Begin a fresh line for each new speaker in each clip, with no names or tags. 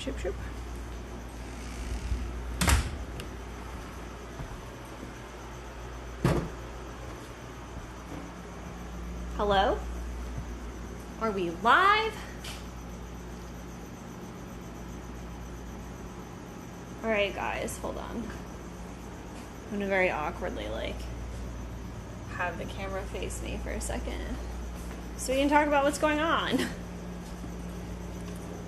shoop, shoop. Hello? Are we live? Alright guys, hold on. I'm gonna very awkwardly like have the camera face me for a second so we can talk about what's going on.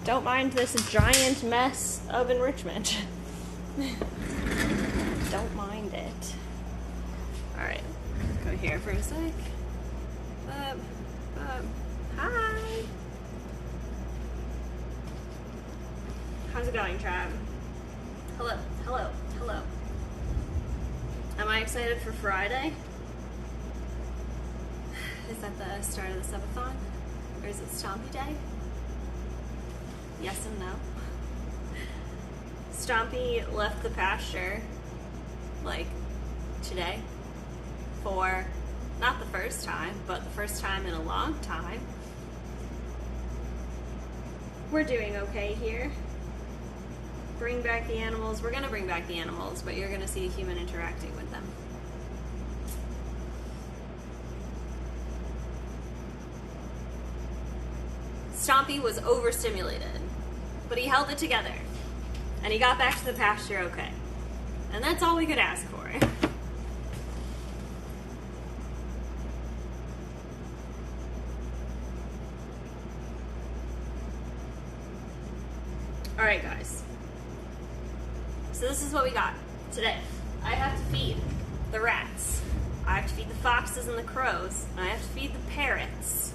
Don't mind this giant mess of enrichment. Don't mind it. Alright, go here for a sec. Hi. How's it going, Trav? Hello, hello, hello. Am I excited for Friday? Is that the start of the subathon? Or is it Stompy Day? Yes and no. Stompy left the pasture, like, today for not the first time, but the first time in a long time. We're doing okay here. Bring back the animals. We're gonna bring back the animals, but you're gonna see a human interacting with them. Stompy was overstimulated, but he held it together, and he got back to the pasture okay. And that's all we could ask for. Alright guys, so this is what we got today. I have to feed the rats, I have to feed the foxes and the crows, and I have to feed the parrots.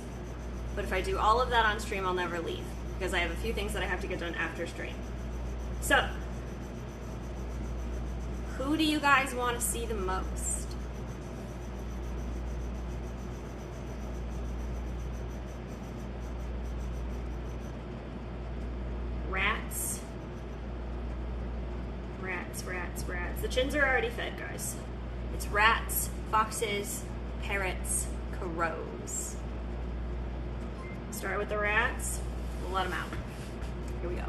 But if I do all of that on stream, I'll never leave, because I have a few things that I have to get done after stream. So, who do you guys want to see the most? Rats. Rats, rats, rats. The chins are already fed, guys. It's rats, foxes, parrots, crows. Start with the rats. We'll let them out. Here we go.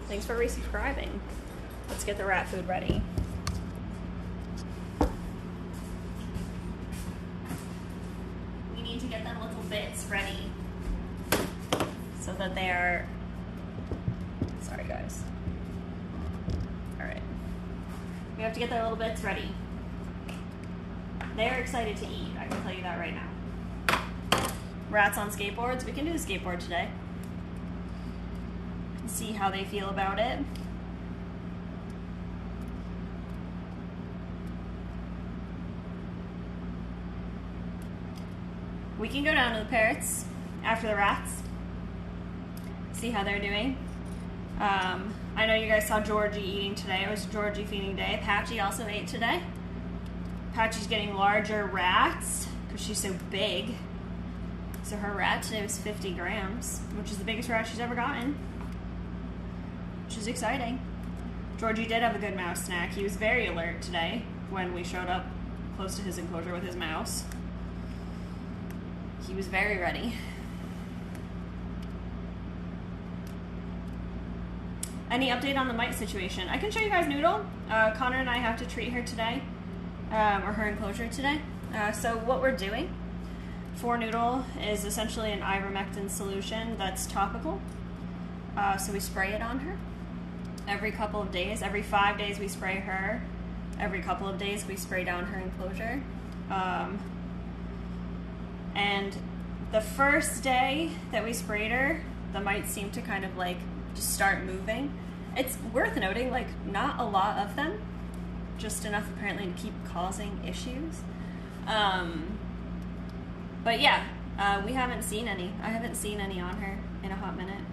Thanks for resubscribing. Let's get the rat food ready. We need to get them little bits ready so that they are... Sorry, guys. All right. We have to get their little bits ready. They're excited to eat, I can tell you that right now. Rats on skateboards. We can do the skateboard today. See how they feel about it. We can go down to the parrots after the rats. See how they're doing. I know you guys saw Georgie eating today. It was Georgie feeding day. Patchy also ate today. Patchy's getting larger rats because she's so big. So her rat today was 50 grams, which is the biggest rat she's ever gotten. Which is exciting. Georgie did have a good mouse snack. He was very alert today when we showed up close to his enclosure with his mouse. He was very ready. Any update on the mite situation? I can show you guys Noodle. Connor and I have to treat her today, or her enclosure today. So what we're doing for Noodle is essentially an ivermectin solution that's topical. So we spray it on her every couple of days. Every 5 days we spray her. Every couple of days we spray down her enclosure. And the first day that we sprayed her, the mites seemed to kind of like just start moving. It's worth noting, like, not a lot of them, just enough apparently to keep causing issues. But yeah, we haven't seen any. I haven't seen any on her in a hot minute.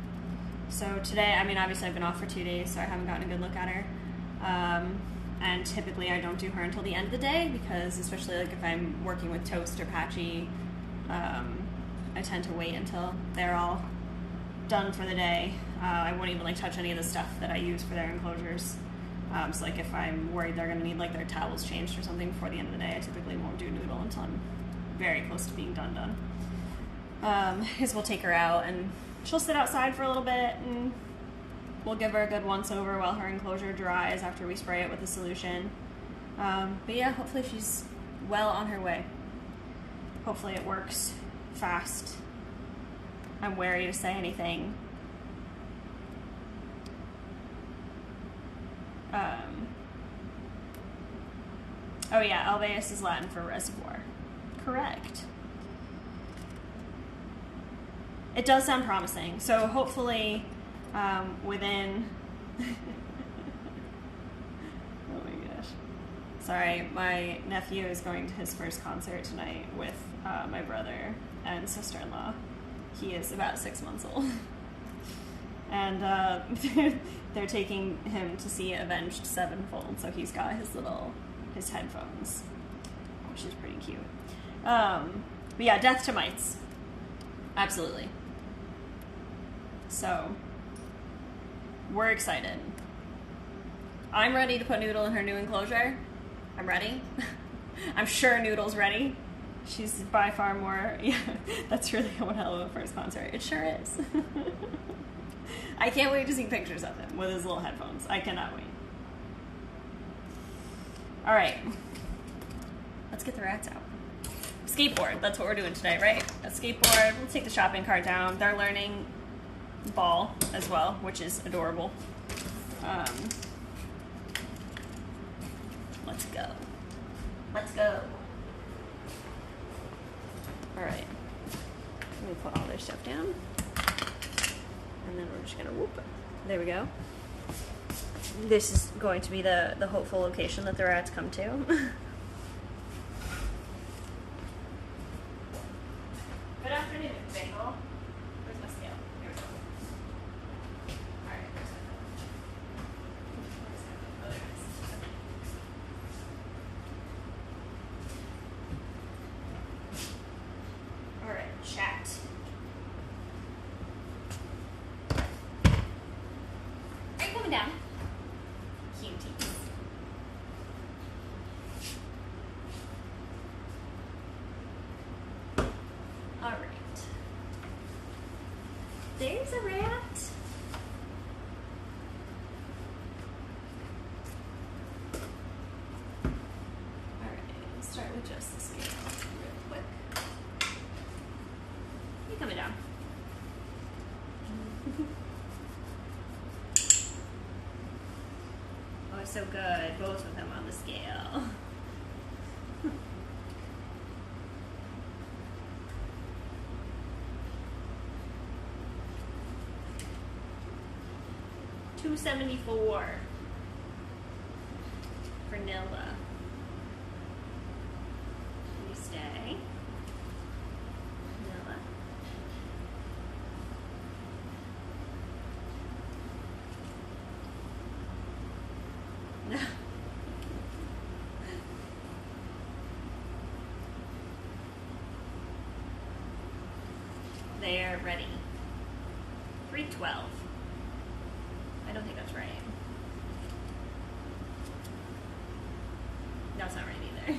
So today, I mean, obviously I've been off for 2 days, so I haven't gotten a good look at her. And typically I don't do her until the end of the day, because especially like if I'm working with Toast or Patchy, I tend to wait until they're all done for the day. I won't even like touch any of the stuff that I use for their enclosures. So like if I'm worried they're gonna need like their towels changed or something before the end of the day, I typically won't do Noodle until I'm very close to being done. is we'll take her out and she'll sit outside for a little bit and we'll give her a good once over while her enclosure dries after we spray it with the solution. But yeah, hopefully she's well on her way. Hopefully it works fast. I'm wary to say anything. Oh yeah, Alveus is Latin for reservoir. Correct. It does sound promising. So hopefully within... Oh my gosh. Sorry, my nephew is going to his first concert tonight with my brother and sister-in-law. He is about 6 months old. And they're taking him to see Avenged Sevenfold, so he's got his headphones, which is pretty cute. But yeah, death to mites. Absolutely. So, we're excited. I'm ready to put Noodle in her new enclosure. I'm ready. I'm sure Noodle's ready. She's by far more, yeah, that's really one hell of a first concert. It sure is. I can't wait to see pictures of him with his little headphones. I cannot wait. All right, let's get the rats out. Skateboard, that's what we're doing today, right? A skateboard, let's take the shopping cart down. They're learning ball as well, which is adorable. Let's go. Let's go. All right, let me put all their stuff down. And then we're just gonna whoop it. There we go. This is going to be the hopeful location that the rats come to. Good afternoon, Bagel. Where's my scale? Here we go. Alright, where's my phone? Oh, there it is. Alright, chat. Are you coming down? Cuties. Alright. There's a rat. Alright, let's start with just the scale real quick. You coming down? Oh, so good. Both of them on the scale. $274 for Nilla. Can you stay? Nilla. No. They're ready. 312. I don't think that's right. That's not right either.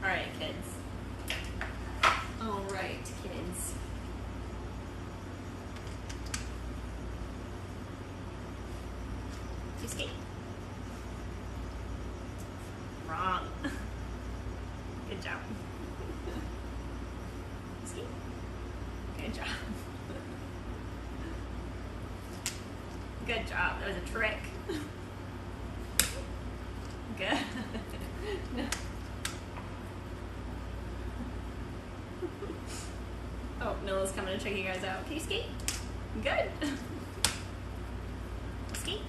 All right, kids. All right, kids. You skate. Wrong. Good job. Skate. Good job. Good job. That was a trick. Good. Oh, Nilla's coming to check you guys out. Can you skate? Good. Skate.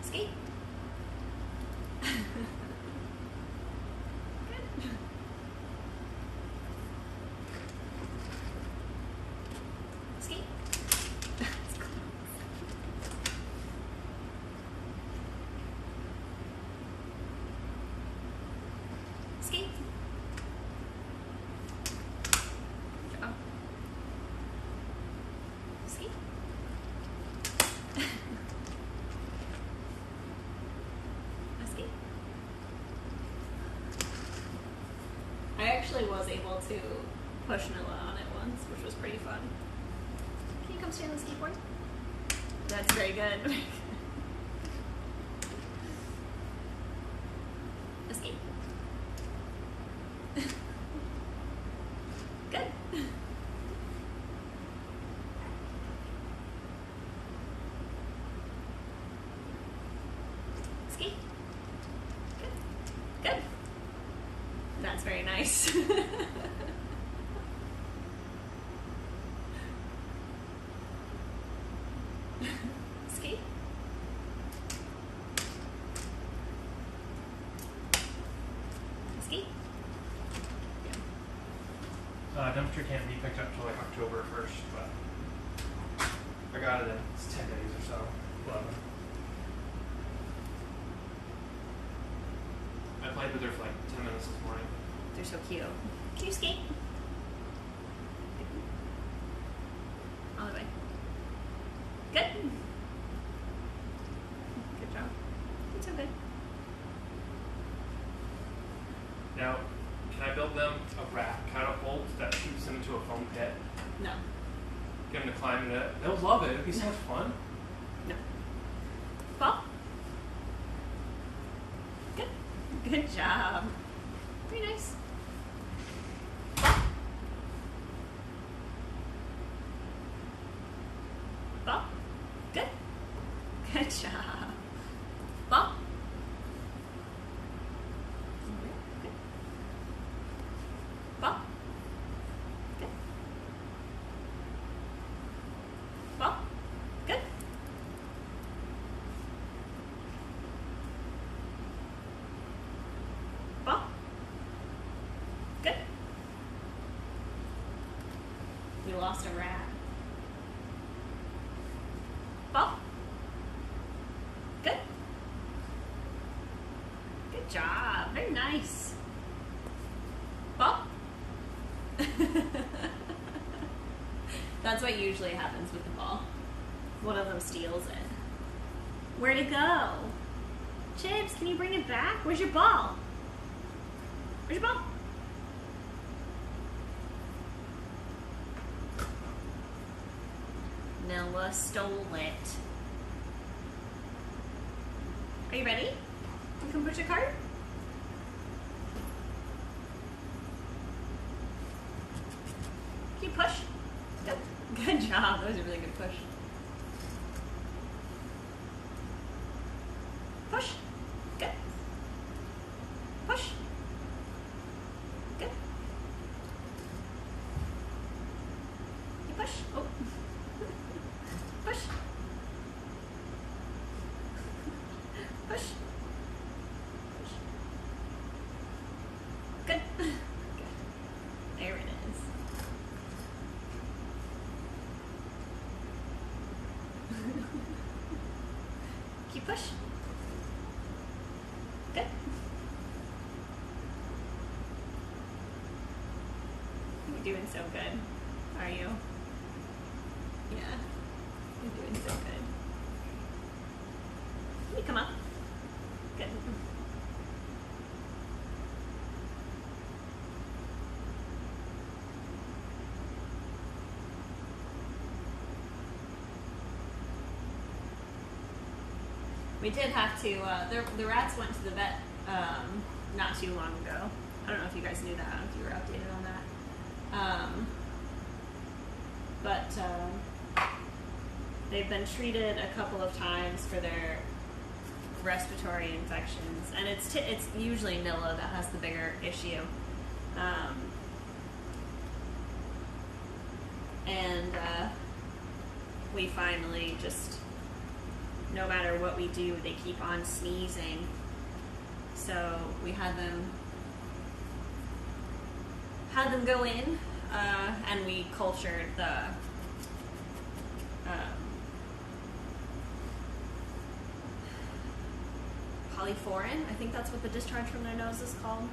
Skate. Good. Skate. Skate. I actually was able to push Noah on it once, which was pretty fun. Can you come stay on the skateboard? That's very good. Escape. Good. Escape. Good. Good. That's very nice. Ski. Ski.
Dumpster can't be picked up till like October 1st, but I got it in 10 days or so. 11. I played with her for like 10 minutes this morning.
They're so cute. Can you skate? All the way. Good. Good job. It's so good.
Now, can I build them a rat catapult that shoots them into a foam pit?
No.
Get them to climb into it. They'll love it. It'd be so much fun.
No. Ball. Good. Good job. Very nice. Ball. Ball. Good. Good job. Ball. Good. Ball. Good. Ball. Good. Ball. Good. We lost a rat. Ball. Good. Good job. Very nice. Ball. That's what usually happens with the ball. One of them steals it. Where'd it go? Chips, can you bring it back? Where's your ball? Where's your ball? Noah stole it. Are you ready? You can push your cart? Can you push? Good. Good job. That was a really good push. Push. Good. Push. Good. You push. Oh. Push. Push. Push. Good. Good. There it is. Keep push. Good. You're doing so good. Are you? Yeah. You're doing so good. Can you come up? Good. We did have to, the rats went to the vet not too long ago. I don't know if you guys knew that, I don't know if you were updated on that. But they've been treated a couple of times for their respiratory infections, and it's usually Nilla that has the bigger issue. And we finally just, no matter what we do, they keep on sneezing. So we had them go in, and we cultured the polyforein. I think that's what the discharge from their nose is called,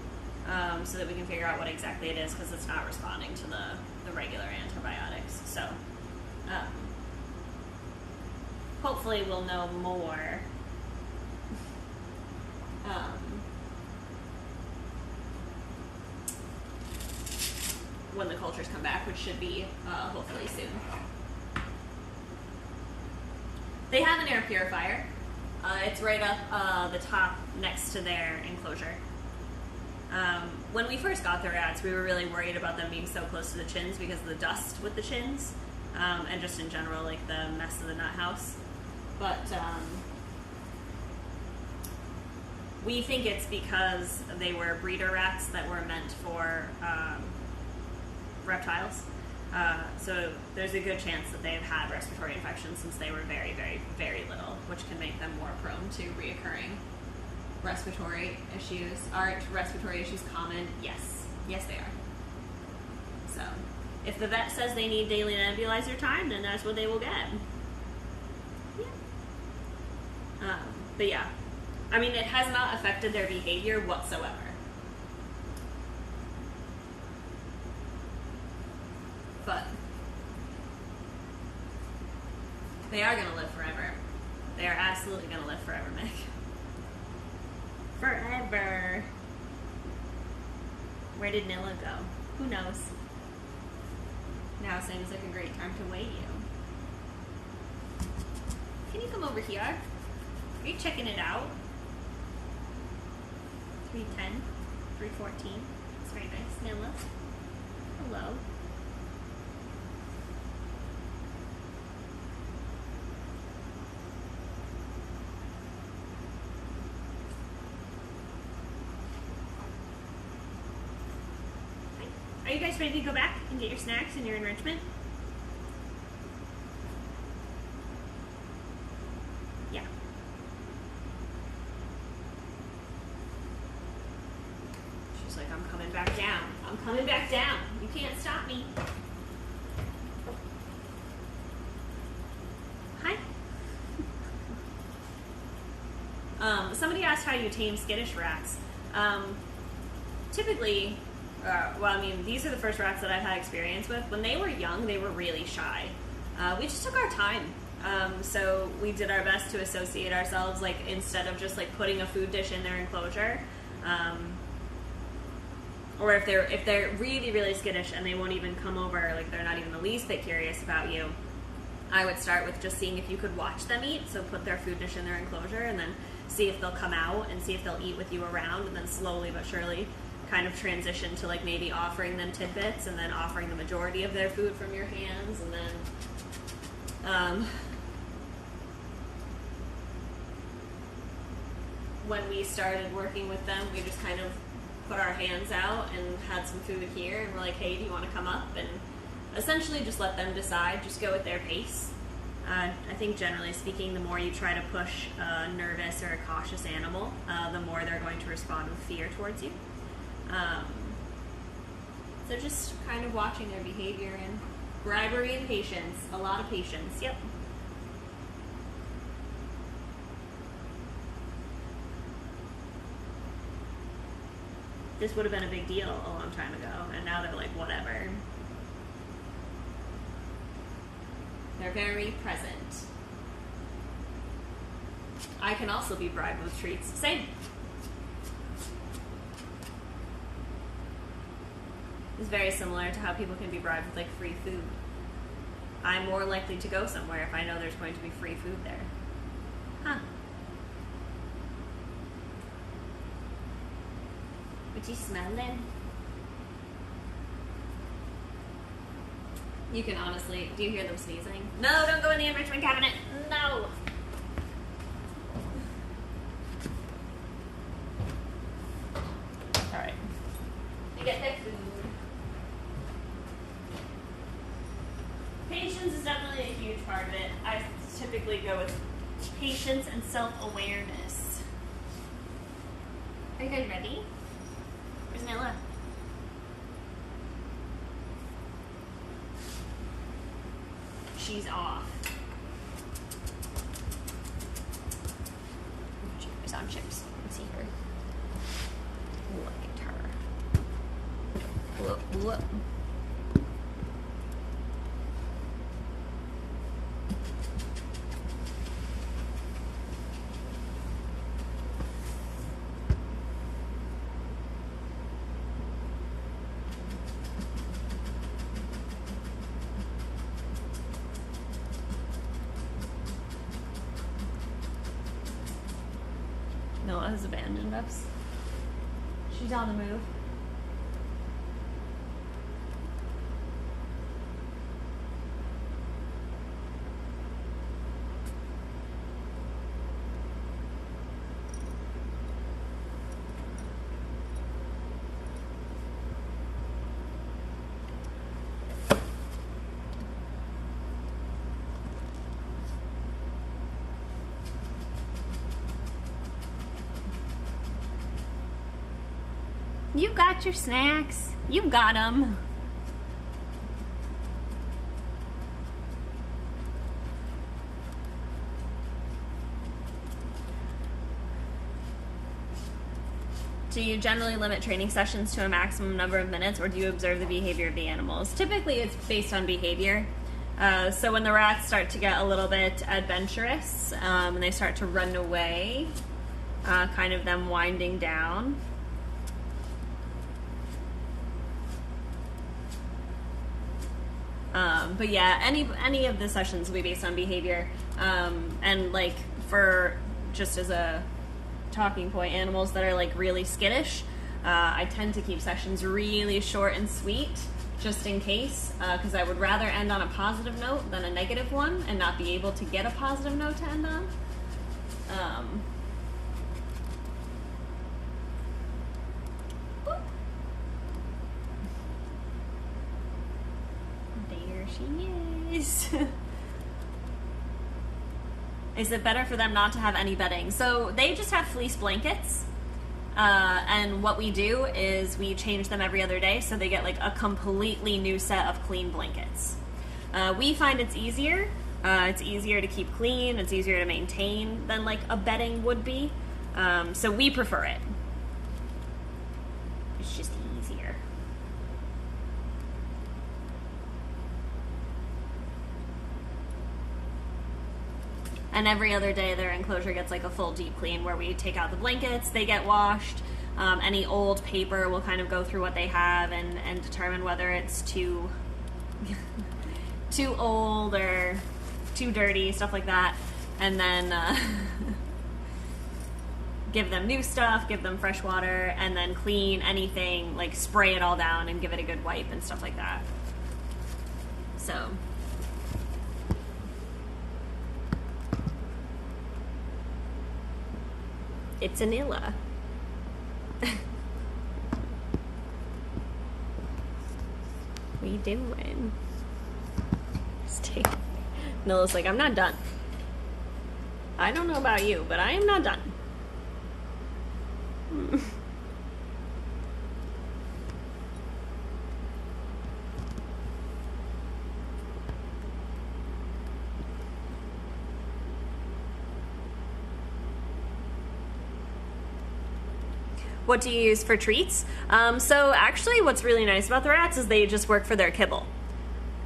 so that we can figure out what exactly it is, because it's not responding to the regular antibiotics. So hopefully we'll know more. when the cultures come back, which should be hopefully soon. They have an air purifier. It's right up the top next to their enclosure. When we first got the rats, we were really worried about them being so close to the chins because of the dust with the chins, and just in general, like the mess of the nut house. But we think it's because they were breeder rats that were meant for reptiles. So there's a good chance that they've had respiratory infections since they were very, very, very little, which can make them more prone to reoccurring respiratory issues. Aren't respiratory issues common? Yes. Yes, they are. So if the vet says they need daily nebulizer time, then that's what they will get. Yeah. But yeah, I mean, it has not affected their behavior whatsoever. But they are going to live forever. They are absolutely going to live forever, Mick. Forever. Where did Nilla go? Who knows? Now seems like a great time to weigh you. Can you come over here? Are you checking it out? 310, 314. It's very nice. Nilla. Hello. Are you guys ready to go back and get your snacks and your enrichment? Yeah. She's like, I'm coming back down. I'm coming back down. You can't stop me. Hi. Somebody asked how you tame skittish rats. Typically, well, I mean, these are the first rats that I've had experience with. When they were young, they were really shy. We just took our time. So we did our best to associate ourselves, like, instead of just, like, putting a food dish in their enclosure. Or if they're really, really skittish and they won't even come over, like, they're not even the least bit curious about you, I would start with just seeing if you could watch them eat. So put their food dish in their enclosure and then see if they'll come out and see if they'll eat with you around, and then slowly but surely kind of transition to, like, maybe offering them tidbits and then offering the majority of their food from your hands, and then when we started working with them, we just kind of put our hands out and had some food here, and we're like, hey, do you want to come up? And essentially just let them decide, just go at their pace. I think generally speaking, the more you try to push a nervous or a cautious animal, the more they're going to respond with fear towards you. So just kind of watching their behavior, and bribery and patience. A lot of patience. Yep. This would have been a big deal a long time ago, and now they're like, whatever. They're very present. I can also be bribed with treats. Same. It's very similar to how people can be bribed with, like, free food. I'm more likely to go somewhere if I know there's going to be free food there. Huh. Would you smell them? You can honestly, do you hear them sneezing? No, don't go in the enrichment cabinet. No. All right. You get their food. Patience is definitely a huge part of it. I typically go with patience and self-awareness. Are you guys ready? Where's Nilla? She's off. Cheers on chips. Let's see her. Look at her. Whoop, whoop. Kayla has abandoned us. She's on the move. You got your snacks. You got them. Do you generally limit training sessions to a maximum number of minutes, or do you observe the behavior of the animals? Typically, it's based on behavior. So when the rats start to get a little bit adventurous and they start to run away, kind of them winding down, but yeah, any of the sessions will be based on behavior. And like for just as a talking point, animals that are like really skittish, I tend to keep sessions really short and sweet, just in case, because I would rather end on a positive note than a negative one and not be able to get a positive note to end on. There she is. Is it better for them not to have any bedding? So they just have fleece blankets. And what we do is we change them every other day, so they get like a completely new set of clean blankets. We find it's easier. It's easier to keep clean. It's easier to maintain than like a bedding would be. So we prefer it. It's just easier. And every other day their enclosure gets like a full deep clean where we take out the blankets, they get washed. Any old paper, we'll kind of go through what they have and determine whether it's too too old or too dirty, stuff like that. And then give them new stuff, give them fresh water, and then clean anything, like spray it all down and give it a good wipe and stuff like that. So it's Anilla. What are you doing? Stay. Nilla's like, I'm not done. I don't know about you, but I am not done. What do you use for treats? So actually what's really nice about the rats is they just work for their kibble.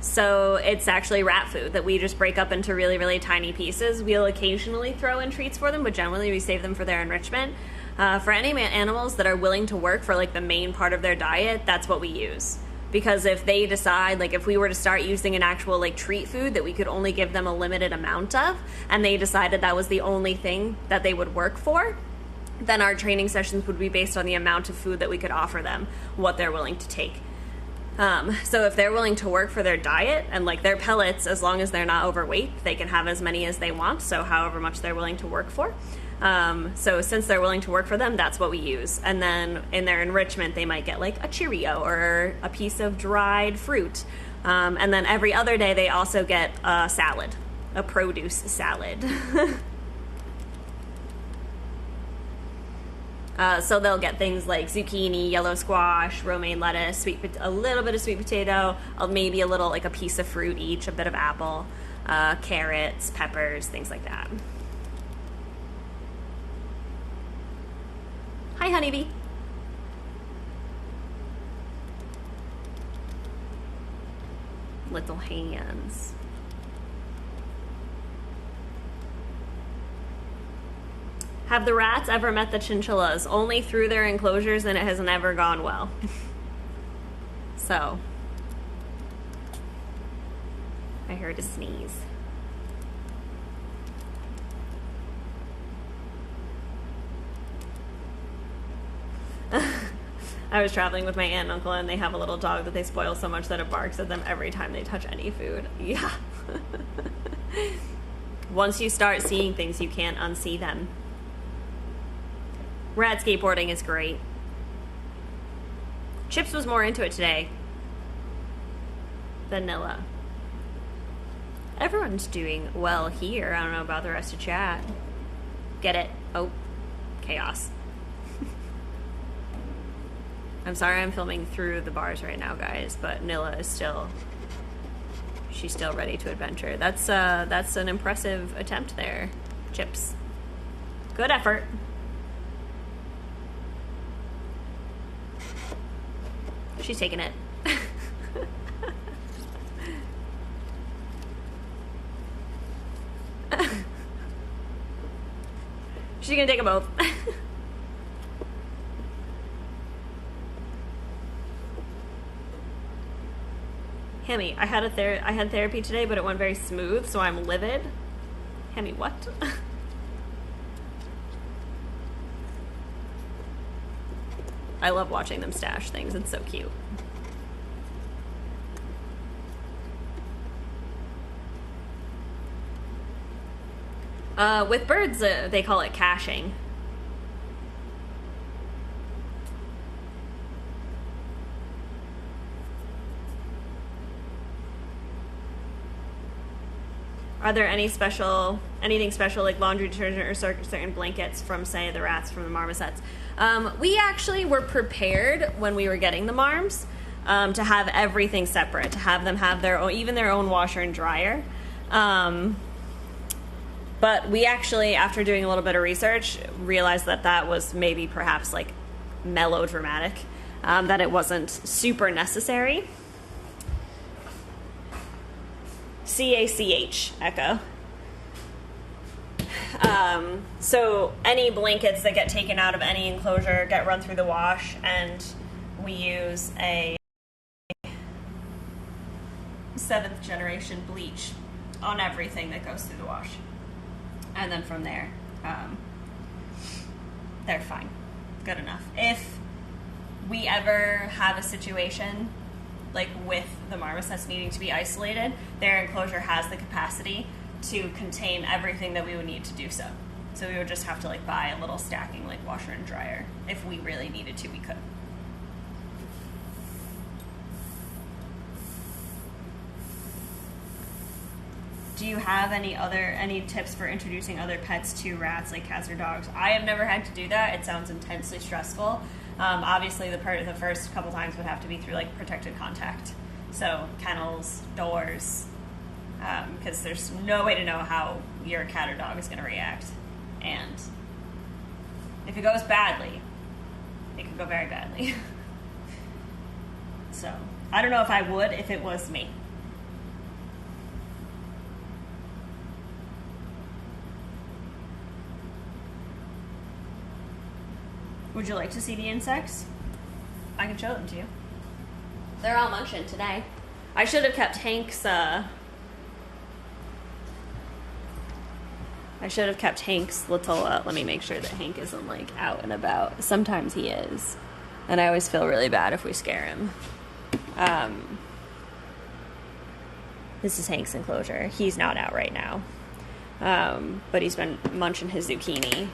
So it's actually rat food that we just break up into really, really tiny pieces. We'll occasionally throw in treats for them, but generally we save them for their enrichment. For any animals that are willing to work for like the main part of their diet, that's what we use. Because if they decide, like if we were to start using an actual like treat food that we could only give them a limited amount of, and they decided that was the only thing that they would work for, then our training sessions would be based on the amount of food that we could offer them, what they're willing to take. So if they're willing to work for their diet and like their pellets, as long as they're not overweight, they can have as many as they want, so however much they're willing to work for. So since they're willing to work for them, that's what we use. And then in their enrichment, they might get like a Cheerio or a piece of dried fruit. And then every other day, they also get a salad, a produce salad. So they'll get things like zucchini, yellow squash, romaine lettuce, a little bit of sweet potato, maybe a little, like a piece of fruit each, a bit of apple, carrots, peppers, things like that. Hi, honeybee. Little hands. Have the rats ever met the chinchillas? Only through their enclosures, and it has never gone well. So, I heard a sneeze. I was traveling with my aunt and uncle, and they have a little dog that they spoil so much that it barks at them every time they touch any food. Yeah. Once you start seeing things, you can't unsee them. Rat skateboarding is great. Chips was more into it today. Vanilla. Everyone's doing well here. I don't know about the rest of chat. Get it? Oh, chaos. I'm sorry I'm filming through the bars right now, guys, but Nilla is still... She's still ready to adventure. That's an impressive attempt there, Chips. Good effort. She's taking it. She's gonna take them both. Hemi, I had therapy today, but it went very smooth, so I'm livid. Hemi, what? I love watching them stash things. It's so cute. With birds, they call it caching. Are there anything special like laundry detergent or certain blankets from, say, the rats from the marmosets? We actually were prepared when we were getting the marms to have everything separate, to have them have their own, even their own washer and dryer. But we actually, after doing a little bit of research, realized that that was maybe perhaps like melodramatic, that it wasn't super necessary. CACH, Echo. So any blankets that get taken out of any enclosure get run through the wash, and we use a 7th generation bleach on everything that goes through the wash. And then from there, they're fine. Good enough. If we ever have a situation like with the marmosets needing to be isolated, their enclosure has the capacity to contain everything that we would need to do so. So we would just have to like buy a little stacking like washer and dryer. If we really needed to, we could. Do you have any tips for introducing other pets to rats, like cats or dogs? I have never had to do that. It sounds intensely stressful. Obviously, the first couple times would have to be through like protected contact, so kennels, doors, because there's no way to know how your cat or dog is going to react, and if it goes badly, it could go very badly. So I don't know if I would if it was me. Would you like to see the insects? I can show them to you. They're all munching today. I should have kept Hank's, little, let me make sure that Hank isn't, like, out and about. Sometimes he is. And I always feel really bad if we scare him. This is Hank's enclosure. He's not out right now. But he's been munching his zucchini.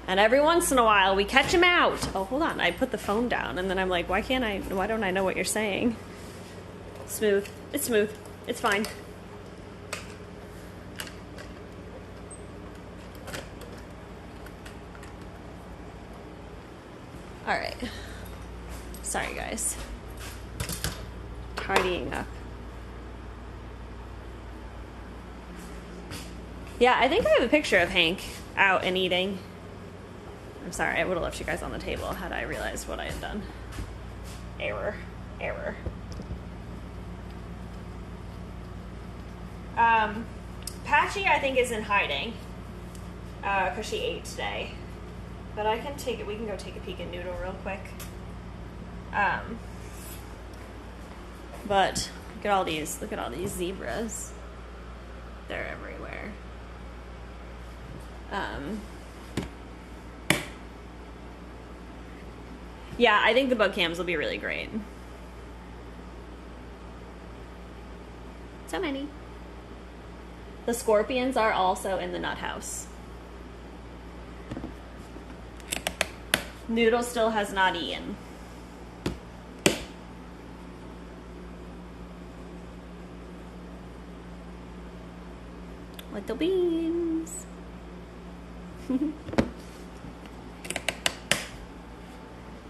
And every once in a while, we catch him out. Oh, hold on. I put the phone down, and then I'm like, why don't I know what you're saying? Smooth. It's smooth. It's fine. All right. Sorry, guys. Partying up. Yeah, I think I have a picture of Hank out and eating. I'm sorry, I would have left you guys on the table had I realized what I had done. Error. Patchy, I think, is in hiding because she ate today. But we can go take a peek at Noodle real quick. But look at all these zebras. They're everywhere. Yeah, I think the bug cams will be really great. So many. The scorpions are also in the nut house. Noodle still has not eaten. Little beans.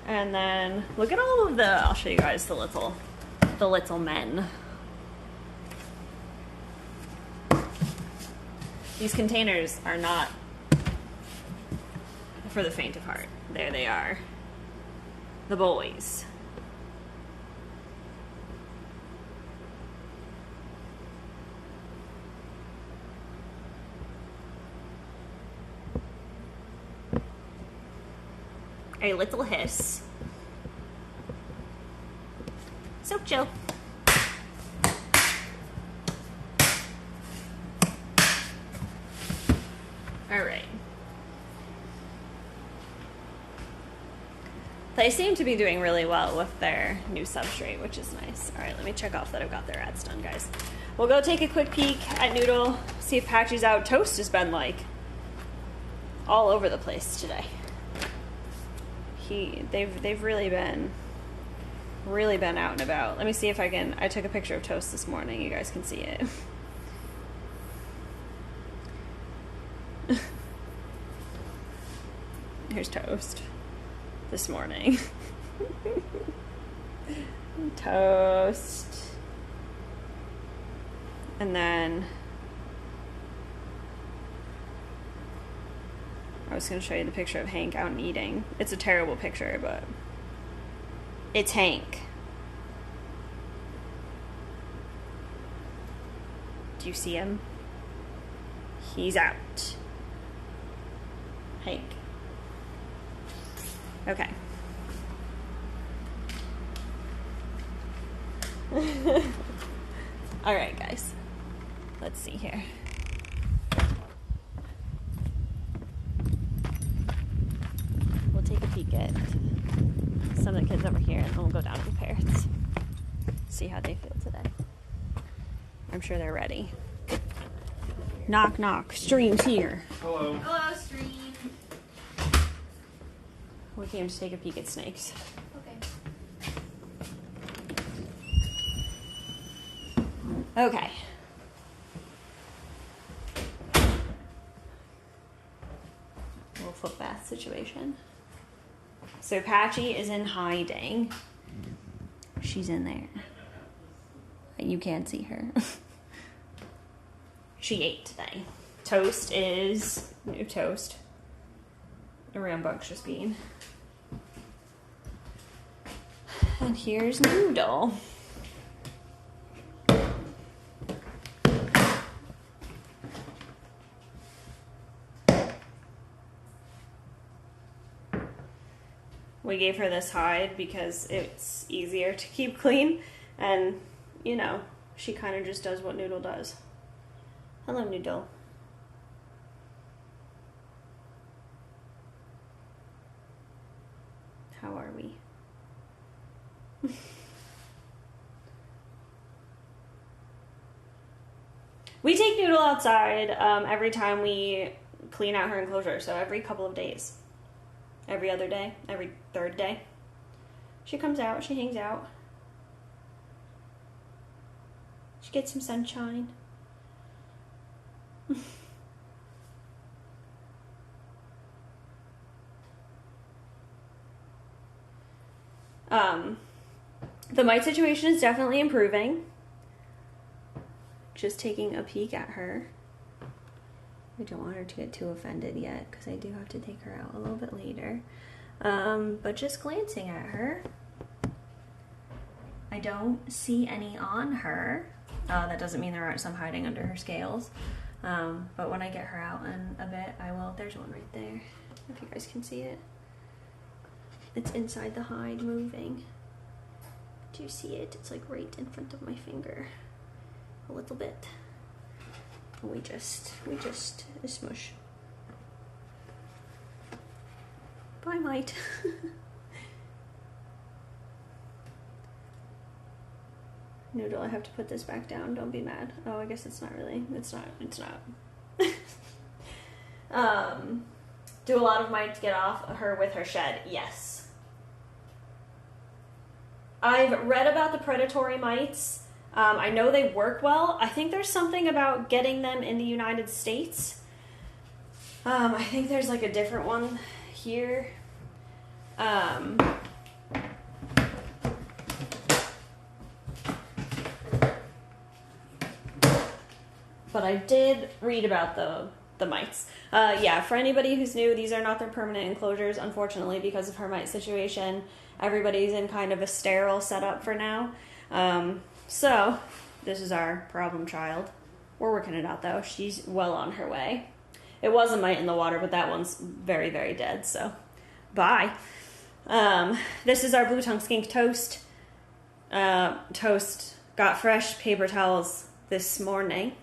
And then look at all of the, I'll show you guys the little men. These containers are not for the faint of heart. There they are. The boys. A little hiss. So chill. All right. They seem to be doing really well with their new substrate, which is nice. All right, let me check off that I've got their ads done, guys. We'll go take a quick peek at Noodle, see if Patchy's out. Toast has been like all over the place today. They've really been out and about. Let me see if I can. I took a picture of Toast this morning. You guys can see it. Here's Toast this morning. Toast. And then I was going to show you the picture of Hank out and eating. It's a terrible picture, but it's Hank. Do you see him? He's out. Hank. Okay. All right, guys. Let's see here. We'll take a peek at some of the kids over here, and then we'll go down to the parrots. See how they feel today. I'm sure they're ready. Knock, knock. Stream's here.
Hello.
Hello, Stream. We came to take a peek at snakes. Okay. Little foot bath situation. So Patchy is in hiding. She's in there. You can't see her. She ate today. Toast is new Toast. A rambunctious bean. And here's Noodle. We gave her this hide because it's easier to keep clean, and you know, she kind of just does what Noodle does. Hello, Noodle. How are we? We take Noodle outside every time we clean out her enclosure, so every couple of days. Every other day, every third day. She comes out, she hangs out. She gets some sunshine. The mite situation is definitely improving. Just taking a peek at her. I don't want her to get too offended yet because I do have to take her out a little bit later. But just glancing at her, I don't see any on her. That doesn't mean there aren't some hiding under her scales. But when I get her out in a bit, I will. There's one right there, if you guys can see it. It's inside the hide moving. Do you see it? It's like right in front of my finger. A little bit. We just smush. Bye, mite. Noodle, I have to put this back down. Don't be mad. Oh, I guess it's not really. It's not. Do a lot of mites get off her with her shed? Yes. I've read about the predatory mites. I know they work well. I think there's something about getting them in the United States. I think there's like a different one here. But I did read about the mites. Yeah, for anybody who's new, these are not their permanent enclosures, unfortunately, because of her mite situation. Everybody's in kind of a sterile setup for now. So, this is our problem child. We're working it out, though. She's well on her way. It was a mite in the water, but that one's very, very dead, so bye. This is our blue tongue skink Toast. Toast got fresh paper towels this morning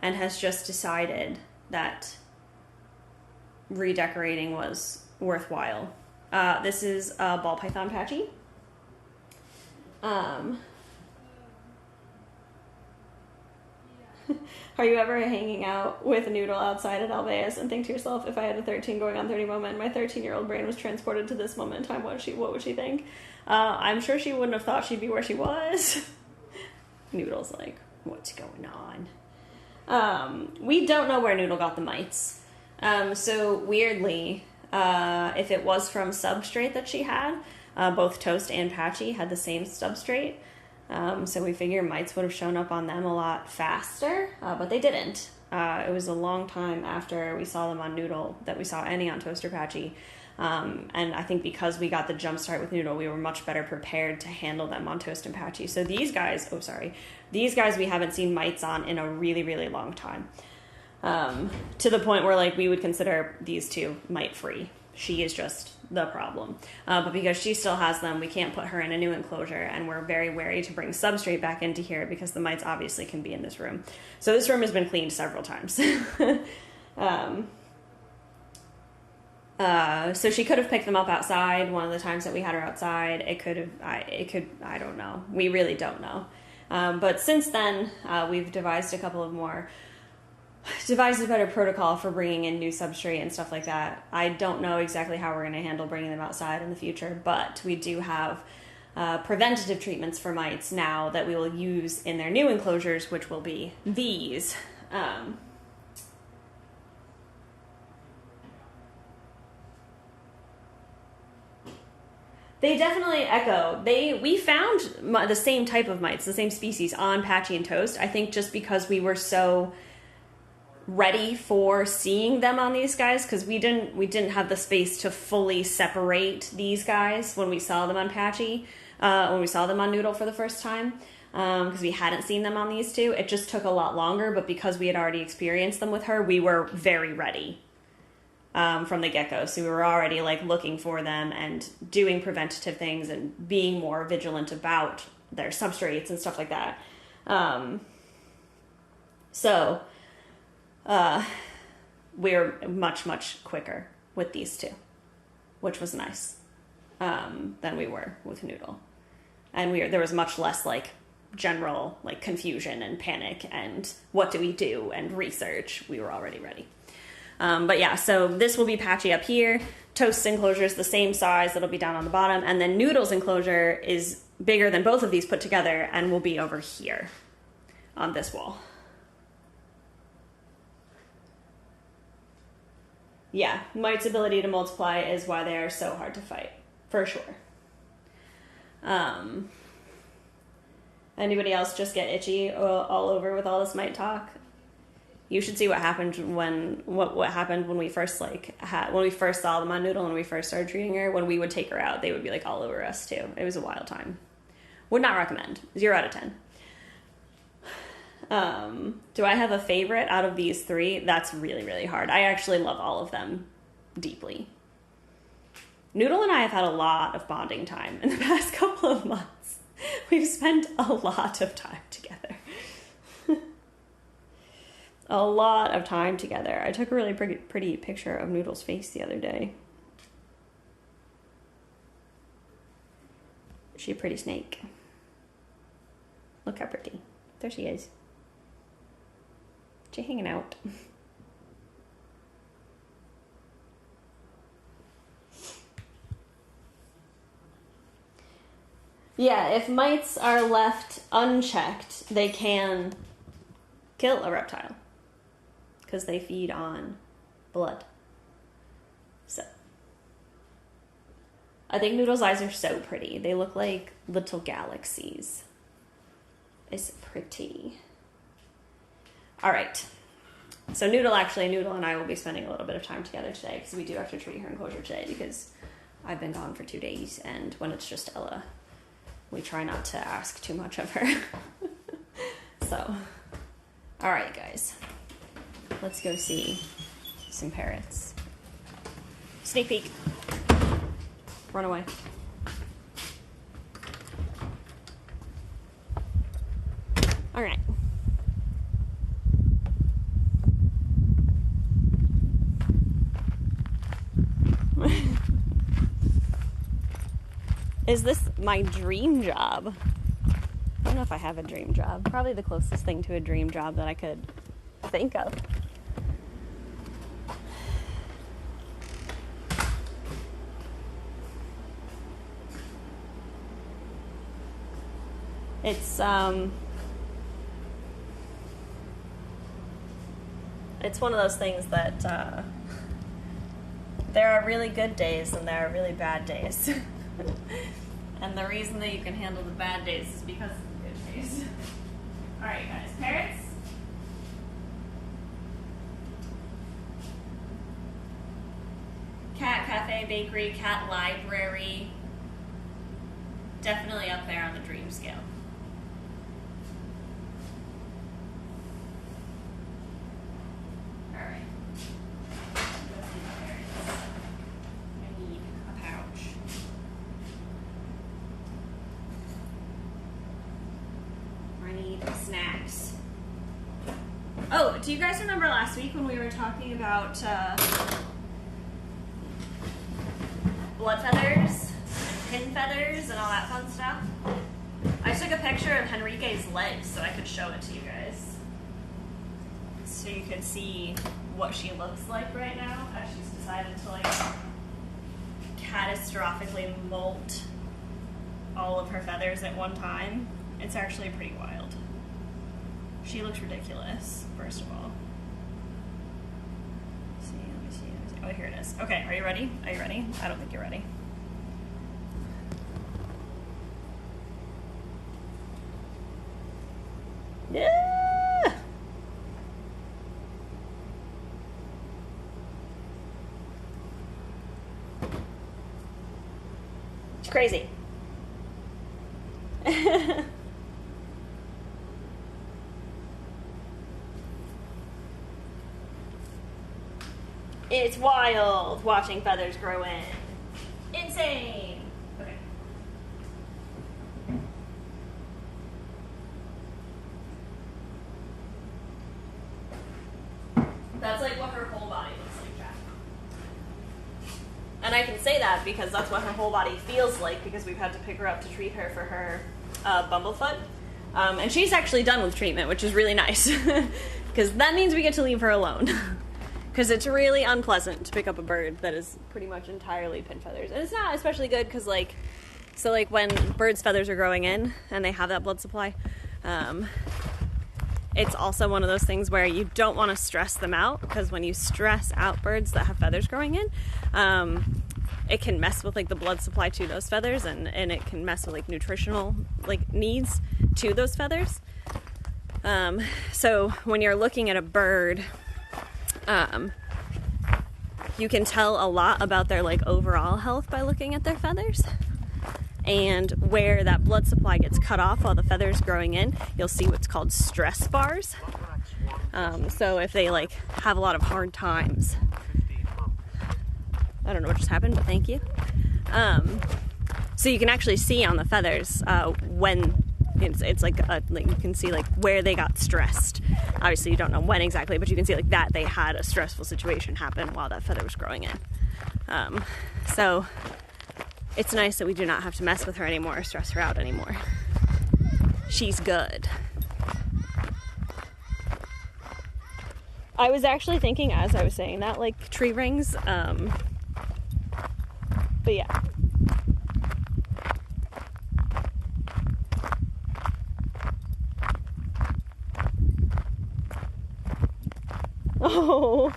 and has just decided that redecorating was worthwhile. This is a ball python Patchy. Are you ever hanging out with Noodle outside at Alveus and think to yourself, if I had a 13 going on 30 moment, my 13-year-old brain was transported to this moment in time, what would she think? I'm sure she wouldn't have thought she'd be where she was. Noodle's like, what's going on? We don't know where Noodle got the mites. So weirdly, if it was from substrate that she had, both Toast and Patchy had the same substrate. So we figure mites would have shown up on them a lot faster, but they didn't. It was a long time after we saw them on Noodle that we saw any on Toast or Patchy. And I think because we got the jump start with Noodle, we were much better prepared to handle them on Toast and Patchy. So these guys we haven't seen mites on in a really, really long time. To the point where like we would consider these two mite free. She is just the problem. But because she still has them, we can't put her in a new enclosure, and we're very wary to bring substrate back into here because the mites obviously can be in this room. So this room has been cleaned several times. So she could have picked them up outside one of the times that we had her outside. I don't know. We really don't know. But since then, we've devised a better protocol for bringing in new substrate and stuff like that. I don't know exactly how we're going to handle bringing them outside in the future, but we do have preventative treatments for mites now that we will use in their new enclosures, which will be these. They definitely echo. We found the same type of mites, the same species on Patchy and Toast, I think just because we were so ready for seeing them on these guys, because we didn't have the space to fully separate these guys when we saw them on Patchy, when we saw them on Noodle for the first time, because we hadn't seen them on these two. It just took a lot longer, but because we had already experienced them with her, we were very ready from the get-go. So we were already like looking for them and doing preventative things and being more vigilant about their substrates and stuff like that. We're much, much quicker with these two, which was nice, than we were with Noodle. And there was much less like general like confusion and panic and what do we do and research. We were already ready. But yeah, so this will be Patchy up here. Toast's enclosure is the same size. That'll be down on the bottom. And then Noodle's enclosure is bigger than both of these put together and will be over here on this wall. Yeah, mites' ability to multiply is why they are so hard to fight, for sure. Anybody else just get itchy all over with all this mite talk? You should see what happened when we first when we first saw them on Noodle and we first started treating her. When we would take her out, they would be like all over us too. It was a wild time. Would not recommend. 0 out of 10. Do I have a favorite out of these three? That's really, really hard. I actually love all of them deeply. Noodle and I have had a lot of bonding time in the past couple of months. We've spent a lot of time together. A lot of time together. I took a really pretty picture of Noodle's face the other day. Is she a pretty snake? Look how pretty. There she is. She hanging out. Yeah, if mites are left unchecked, they can kill a reptile because they feed on blood. So, I think Noodle's eyes are so pretty. They look like little galaxies. It's pretty. All right. So Noodle and I will be spending a little bit of time together today because we do have to treat her enclosure today because I've been gone for 2 days, and when it's just Ella, we try not to ask too much of her. So, all right, guys. Let's go see some parrots. Sneak peek. Run away. All right. Is this my dream job? I don't know if I have a dream job. Probably the closest thing to a dream job that I could think of. It's one of those things that there are really good days and there are really bad days. And the reason that you can handle the bad days is because of the good days. Alright guys, parrots. Cat cafe, bakery, cat library. Definitely up there on the dream scale. Alright. I need a pouch. I need snacks. Oh, do you guys remember last week when we were talking about blood feathers, pin feathers, and all that fun stuff? I took a picture of Henrique's legs so I could show it to you guys. So you could see what she looks like right now as she's decided to like catastrophically molt all of her feathers at one time. It's actually pretty wild. She looks ridiculous, first of all. Let me see. Oh, here it is. Okay, are you ready? Are you ready? I don't think you're ready. Yeah! It's crazy. It's wild watching feathers grow in. Insane. Okay. That's like what her whole body looks like, Jack. And I can say that because that's what her whole body feels like because we've had to pick her up to treat her for her bumblefoot. And she's actually done with treatment, which is really nice because that means we get to leave her alone. Because it's really unpleasant to pick up a bird that is pretty much entirely pin feathers. And it's not especially good because, like, so, like, when birds' feathers are growing in and they have that blood supply, it's also one of those things where you don't want to stress them out because when you stress out birds that have feathers growing in, it can mess with, like, the blood supply to those feathers and it can mess with, like, nutritional, like, needs to those feathers. So when you're looking at a bird, you can tell a lot about their like overall health by looking at their feathers, and where that blood supply gets cut off while the feather's growing in, you'll see what's called stress bars. So if they like have a lot of hard times, I don't know what just happened, but thank you. So you can actually see on the feathers when it's like you can see like where they got stressed. Obviously you don't know when exactly, but you can see like that they had a stressful situation happen while that feather was growing in. So it's nice that we do not have to mess with her anymore or stress her out anymore. she's good. I was actually thinking as I was saying that, like, tree rings, but yeah. Oh.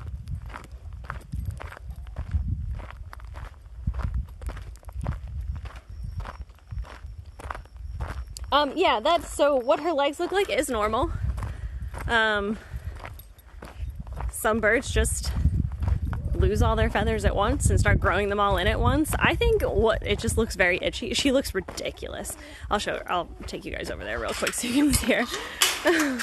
Yeah, that's, so what her legs look like is normal. Some birds just lose all their feathers at once and start growing them all in at once. I think it just looks very itchy. She looks ridiculous. I'll take you guys over there real quick so you can see her.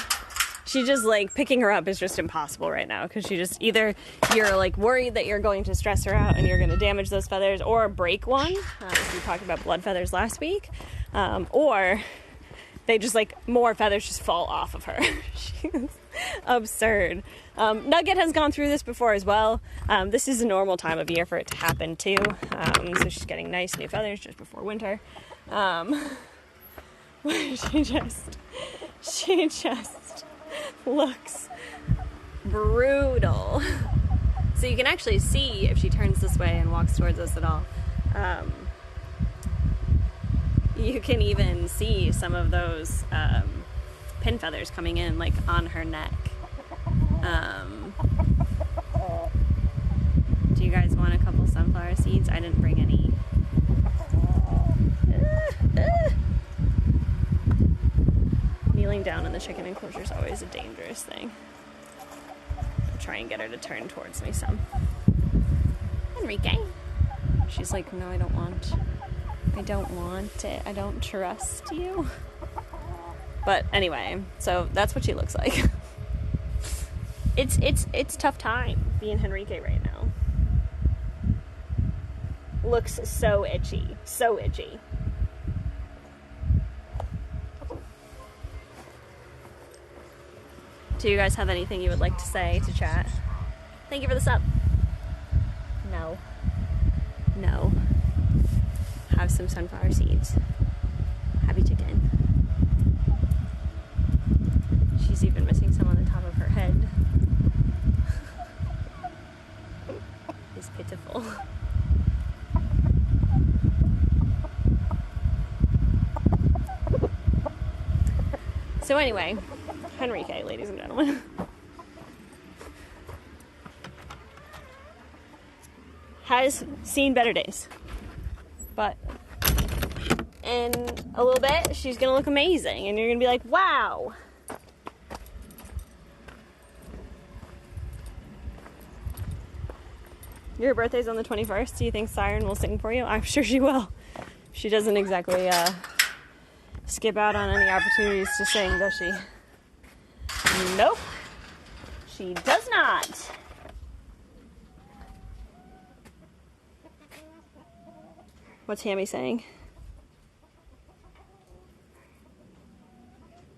She just, like, picking her up is just impossible right now, because she just, either you're, like, worried that you're going to stress her out and you're going to damage those feathers or break one, we talked about blood feathers last week, or they just, like, more feathers just fall off of her. She's absurd. Nugget has gone through this before as well. This is a normal time of year for it to happen too. So she's getting nice new feathers just before winter. She just looks brutal. So you can actually see if she turns this way and walks towards us at all. You can even see some of those pin feathers coming in, like, on her neck. Do you guys want a couple sunflower seeds? I didn't bring any. Kneeling down in the chicken enclosure is always a dangerous thing. I'll try and get her to turn towards me some. Enrique. She's like, no, I don't want it. I don't trust you. But anyway, so that's what she looks like. It's tough time being Enrique right now. Looks so itchy. So itchy. Do you guys have anything you would like to say to chat? Thank you for the sub. No. No. Have some sunflower seeds. Happy chicken. She's even missing some on the top of her head. It's pitiful. So anyway, Enrique, ladies and gentlemen. Has seen better days. But in a little bit, she's gonna look amazing, and you're gonna be like, wow. Your birthday's on the 21st. Do you think Siren will sing for you? I'm sure she will. She doesn't exactly skip out on any opportunities to sing, does she? Nope. She does not. What's Hammy saying?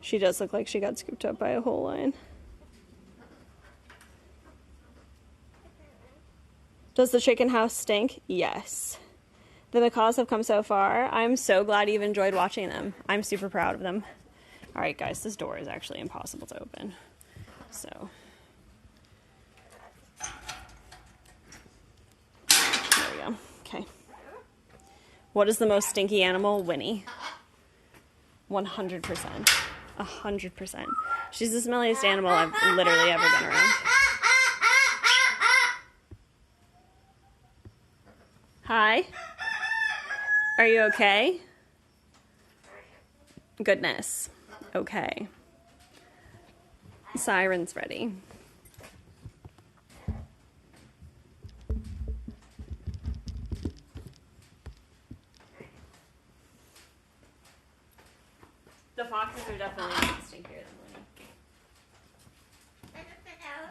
She does look like she got scooped up by a whole line. Does the chicken house stink? Yes. The Macaws have come so far. I'm so glad you've enjoyed watching them. I'm super proud of them. Alright guys, this door is actually impossible to open. So. There we go. Okay. What is the most stinky animal? Winnie. 100%. 100%. She's the smelliest animal I've literally ever been around. Hi? Are you okay? Goodness. Okay. Siren's ready. The foxes are definitely not stinkier than Winnie.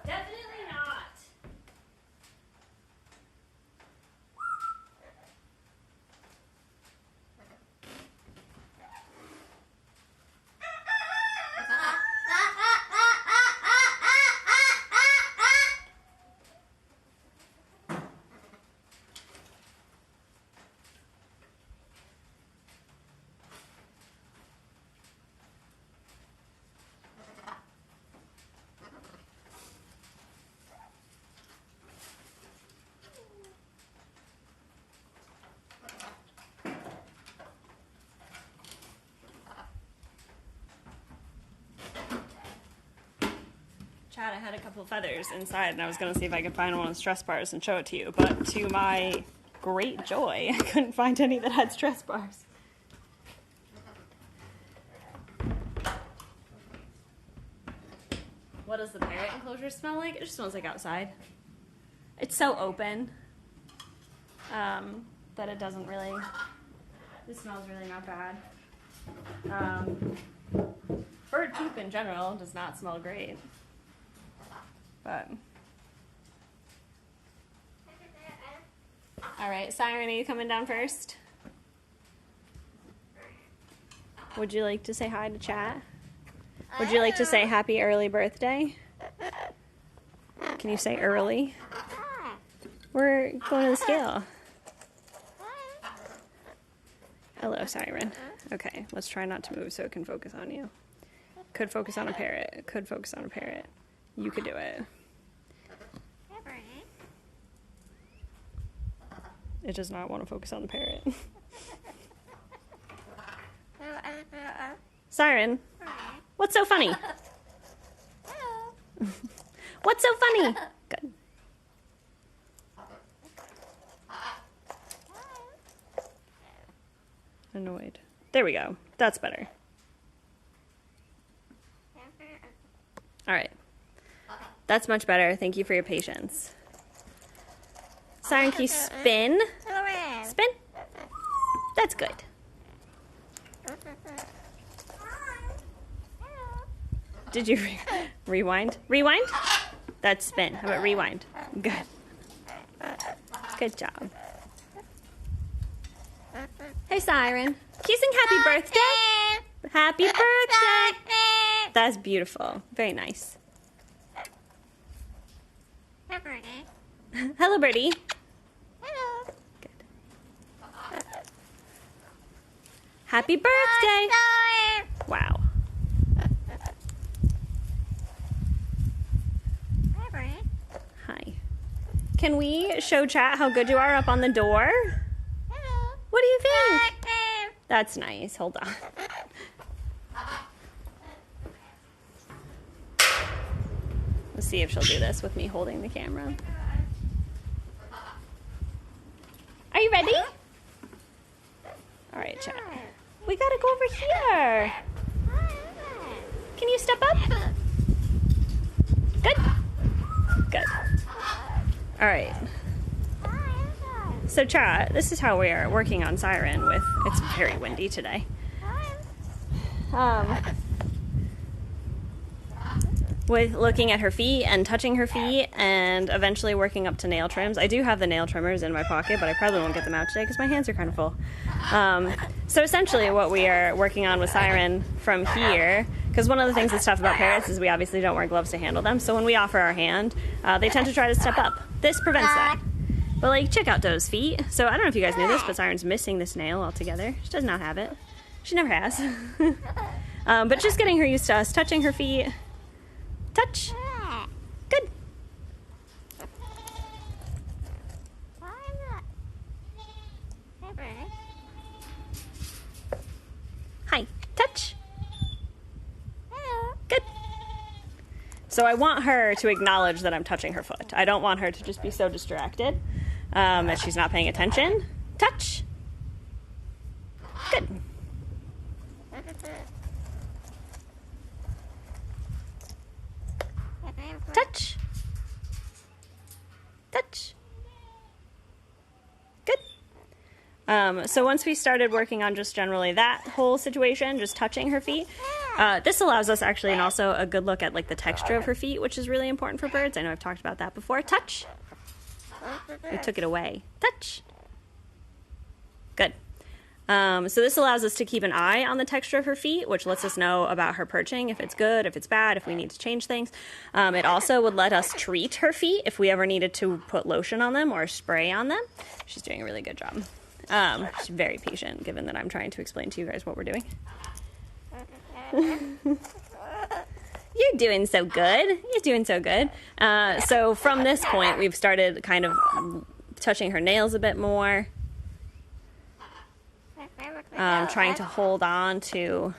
Definitely not. Chad, I had a couple of feathers inside, and I was going to see if I could find one of the stress bars and show it to you, but to my great joy, I couldn't find any that had stress bars. What does the parrot enclosure smell like? It just smells like outside. It's so open that it doesn't really, it smells really not bad. Bird poop in general does not smell great, but. All right, Siren, are you coming down first? Would you like to say hi to chat? Would you like to say happy early birthday? Can you say early? We're going to the scale. Hello, Siren. Okay, let's try not to move so it can focus on you. Could focus on a parrot. Could focus on a parrot. You could do it. It does not want to focus on the parrot. Siren, what's so funny? What's so funny? Good. Annoyed. There we go. That's better. All right. That's much better. Thank you for your patience. Siren, can you spin? Spin? That's good. Did you rewind? Rewind? That's spin. How about rewind? Good. Good job. Hey, Siren. Kissing happy birthday. Happy birthday. That's beautiful. Very nice. Hello, birdie. Hello. Good. Happy birthday. Wow. Hi. Can we show chat how good you are up on the door? What do you think? That's nice. Hold on. Let's see if she'll do this with me holding the camera. Are you ready? All right, chat. We gotta go over here. Can you step up? Good. Good. All right. So chat, this is how we are working on Siren with, it's very windy today. With looking at her feet and touching her feet and eventually working up to nail trims. I do have the nail trimmers in my pocket, but I probably won't get them out today because my hands are kind of full. So essentially what we are working on with Siren from here, because one of the things that's tough about parrots is we obviously don't wear gloves to handle them, so when we offer our hand, they tend to try to step up. This prevents that. But like, check out those feet. So I don't know if you guys knew this, but Siren's missing this nail altogether. She does not have it. She never has. But just getting her used to us touching her feet. Touch. Good. Hi. Touch. Good. So I want her to acknowledge that I'm touching her foot. I don't want her to just be so distracted that she's not paying attention. Touch. Good. Touch. Touch. Good. So once we started working on just generally that whole situation, just touching her feet, this allows us actually and also a good look at like the texture of her feet, which is really important for birds. I know I've talked about that before. Touch. I took it away. Touch. Good. So this allows us to keep an eye on the texture of her feet, which lets us know about her perching, if it's good, if it's bad, if we need to change things. It also would let us treat her feet if we ever needed to put lotion on them or spray on them. She's doing a really good job. She's very patient, given that I'm trying to explain to you guys what we're doing. You're doing so good. You're doing so good. So from this point, we've started kind of touching her nails a bit more. Trying to hold on to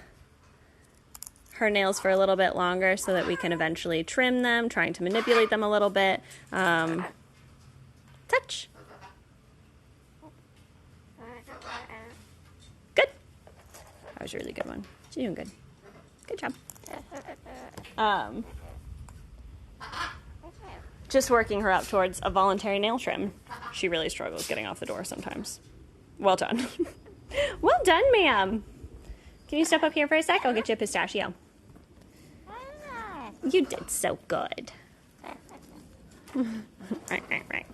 her nails for a little bit longer so that we can eventually trim them, trying to manipulate them a little bit. Touch. Good. That was a really good one. She's doing good. Good job. Just working her up towards a voluntary nail trim. She really struggles getting off the door sometimes. Well done. Well done, ma'am. Can you step up here for a sec? I'll get you a pistachio. You did so good. Right.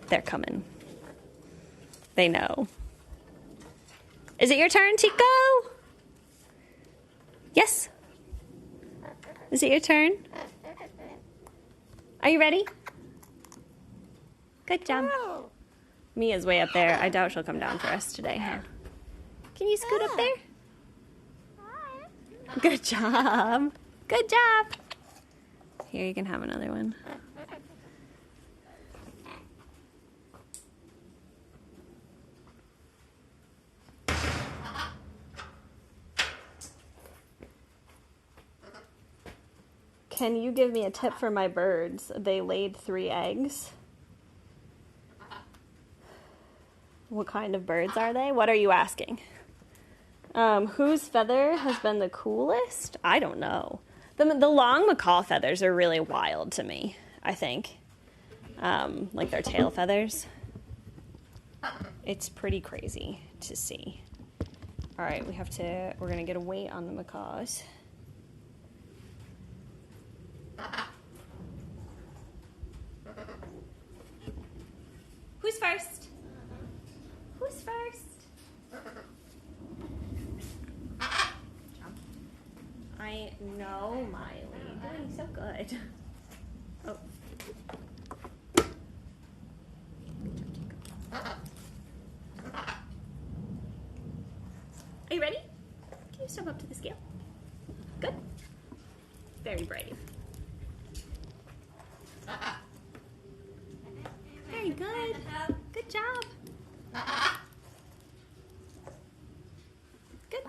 They're coming. They know. Is it your turn, Tico? Yes. Is it your turn? Are you ready? Good job. Mia's way up there. I doubt she'll come down for us today, huh? Can you scoot up there? Good job. Good job. Here, you can have another one. Can you give me a tip for my birds? They laid 3 eggs. What kind of birds are they? What are you asking? Whose feather has been the coolest? I don't know. The long macaw feathers are really wild to me, I think. Like their tail feathers. It's pretty crazy to see. All right, we're gonna get a weight on the macaws. Who's first? Who's first? I know, Miley. You're doing so good. Oh. Are you ready? Can you step up to the scale? Good. Very brave. Very good. Good job. Good.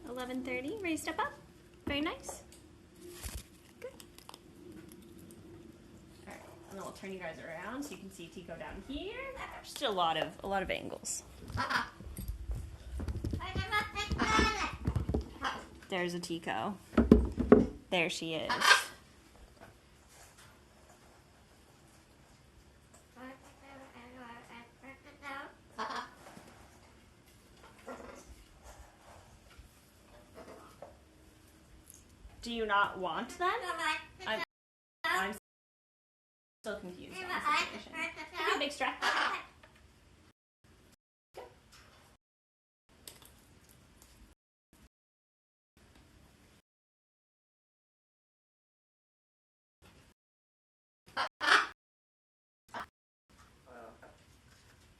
11:30. Ready to step up? Very nice. Good. All right, and then we'll turn you guys around so you can see Tico down here. Just a lot of angles. There's a Tico. There she is. Do you not want them? I'm still confused on the situation. Give you a big stretch. Good.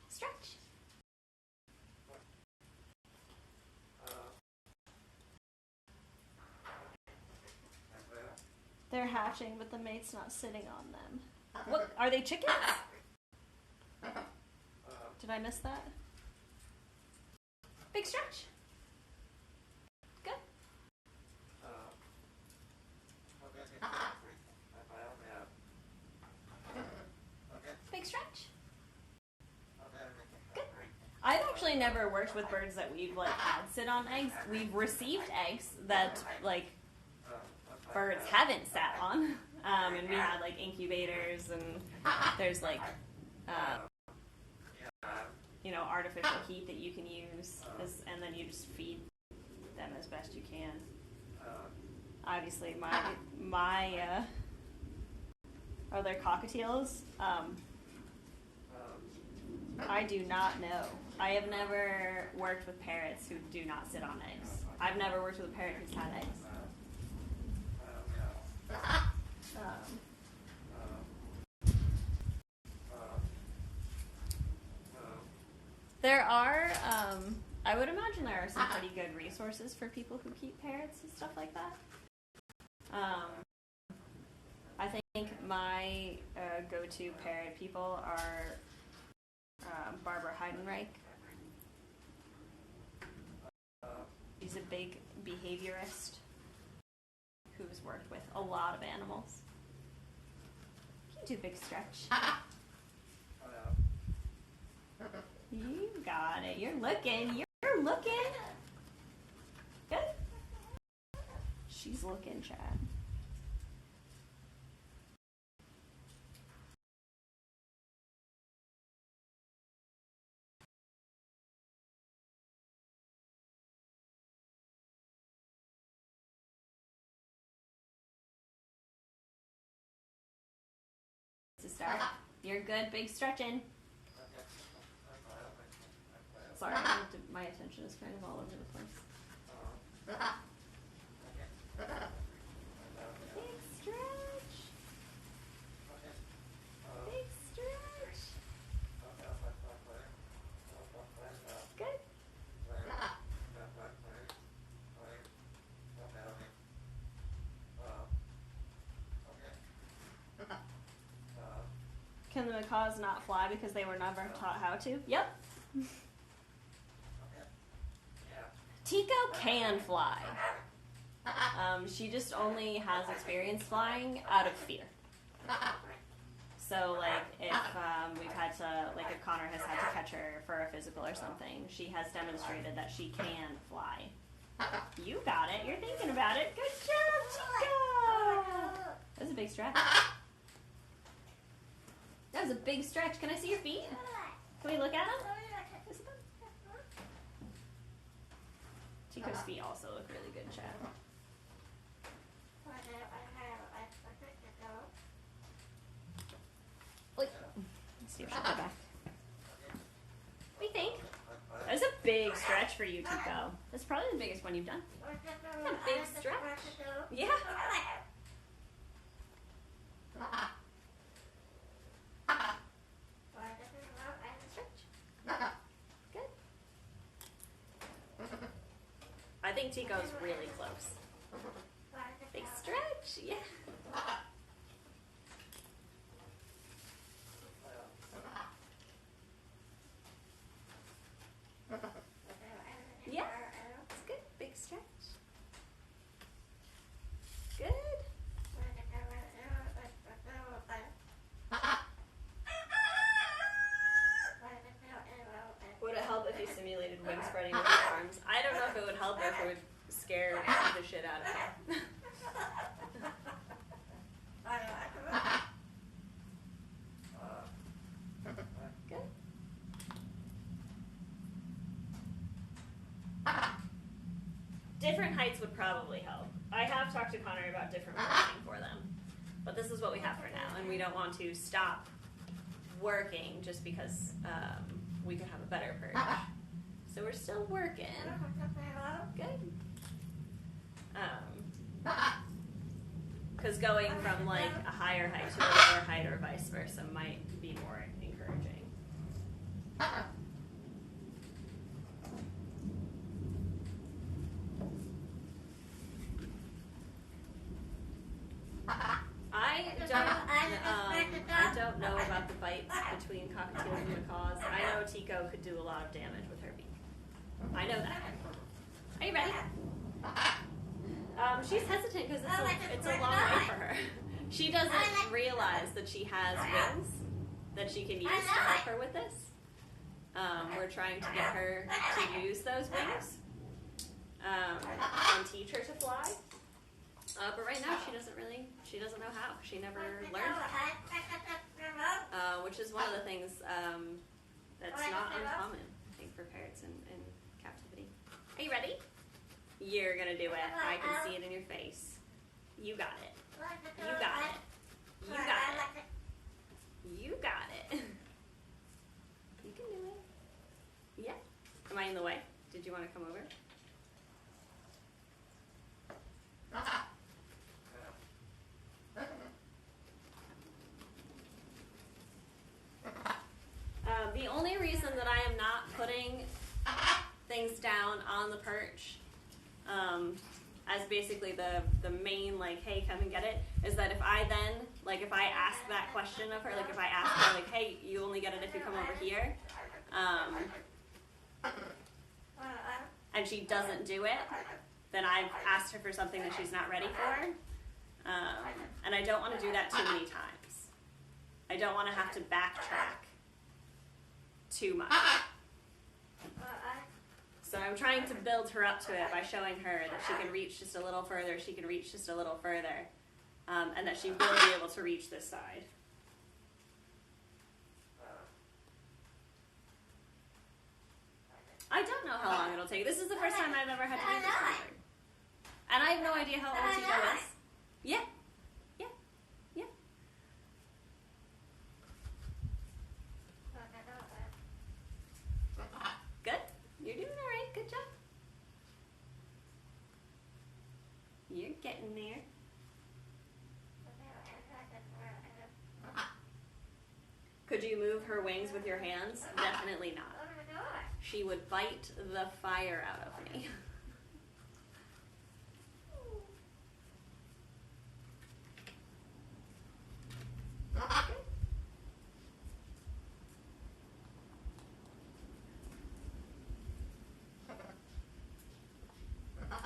Stretch. They're hatching, but the mate's not sitting on them. What? Are they chickens? Did I miss that? Big stretch. Good. Big stretch. Good. I've actually never worked with birds that we've had sit on eggs. We've received eggs that birds haven't sat on, and we had incubators, and there's artificial heat that you can use, and then you just feed them as best you can. Obviously, are there cockatiels? I do not know. I have never worked with parrots who do not sit on eggs. I've never worked with a parrot who's had eggs. There are, I would imagine there are some pretty good resources for people who keep parrots and stuff like that. I think think my go-to parrot people are Barbara Heidenreich. She's a big behaviorist who's worked with a lot of animals. You can do a big stretch. You got it. You're looking. You're looking. Good. She's looking, Chad. To start. You're good. Big stretching. Sorry, my attention is kind of all over the place. Big stretch. Big stretch. Good. Can the macaws not fly because they were never taught how to? Yep. Tico can fly. She just only has experience flying out of fear. So, like, if we've had to, like, if Connor has had to catch her for a physical or something, she has demonstrated that she can fly. You got it. You're thinking about it. Good job, Tico. That was a big stretch. That was a big stretch. Can I see your feet? Can we look at them? Tico's feet also look really good, Chad. Let's see if she'll go back. What do you think? That was a big stretch for you, Tico. That's probably the biggest one you've done. A big stretch. Yeah. Good. I think Tico's really close. Big stretch, yeah. Yeah, it's good. Big stretch. Good. Would it help if you simulated wing spreading with your arms? I don't know if it would help or if it would scare the shit out of him. Good. Different heights would probably help. I have talked to Connor about different perching for them, but this is what we have for now, and we don't want to stop working just because we could have a better perch. So we're still working. Good. Because going from like a higher height to a lower height or vice versa might be more encouraging. I don't know about the bites between cockatiels and macaws. I know Tico could do a lot of damage with her beak. I know that. Are you ready? She's hesitant because it's a long way for her. She doesn't realize that she has wings that she can use to help her with this. We're trying to get her to use those wings and teach her to fly. But right now she doesn't know how. She never learned how. Which is one of the things that's not uncommon, I think, for parrots in captivity. Are you ready? You're gonna do it. I can see it in your face. You got it. You got it. You got it. You got it. You can do it. Yeah. Am I in the way? Did you want to come over? The only reason that I am not putting things down on the perch as basically the main, like, hey, come and get it, is that if I then, like, if I ask that question of her, like, if I ask her, like, hey, you only get it if you come over here, and she doesn't do it, then I've asked her for something that she's not ready for, and I don't want to do that too many times. I don't want to have to backtrack too much. So I'm trying to build her up to it by showing her that she can reach just a little further, she can reach just a little further, and that she will be able to reach this side. I don't know how long it'll take. This is the first time I've ever had to do this project. And I have no idea how old Tico is. Yeah. Yeah. Yeah. Good. You're doing all right. Good job. You're getting there. Could you move her wings with your hands? Definitely not. She would bite the fire out of me.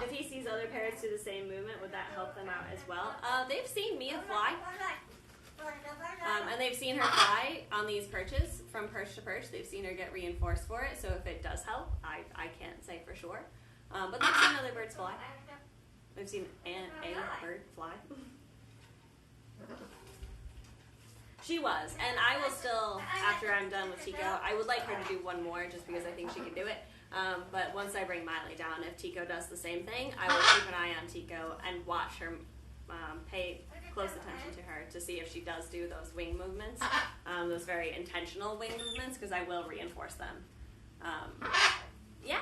If he sees other parrots do the same movement, would that help them out as well? They've seen Mia fly. And they've seen her fly on these perches from perch to perch. They've seen her get reinforced for it, so if it does help, I can't say for sure. But they've seen other birds fly. They've seen a bird fly. She was, and I will still, after I'm done with Tico, I would like her to do one more just because I think she can do it. But once I bring Miley down, if Tico does the same thing, I will keep an eye on Tico and watch her, pay close attention to her to see if she does do those wing movements, those very intentional wing movements, because I will reinforce them. Yeah?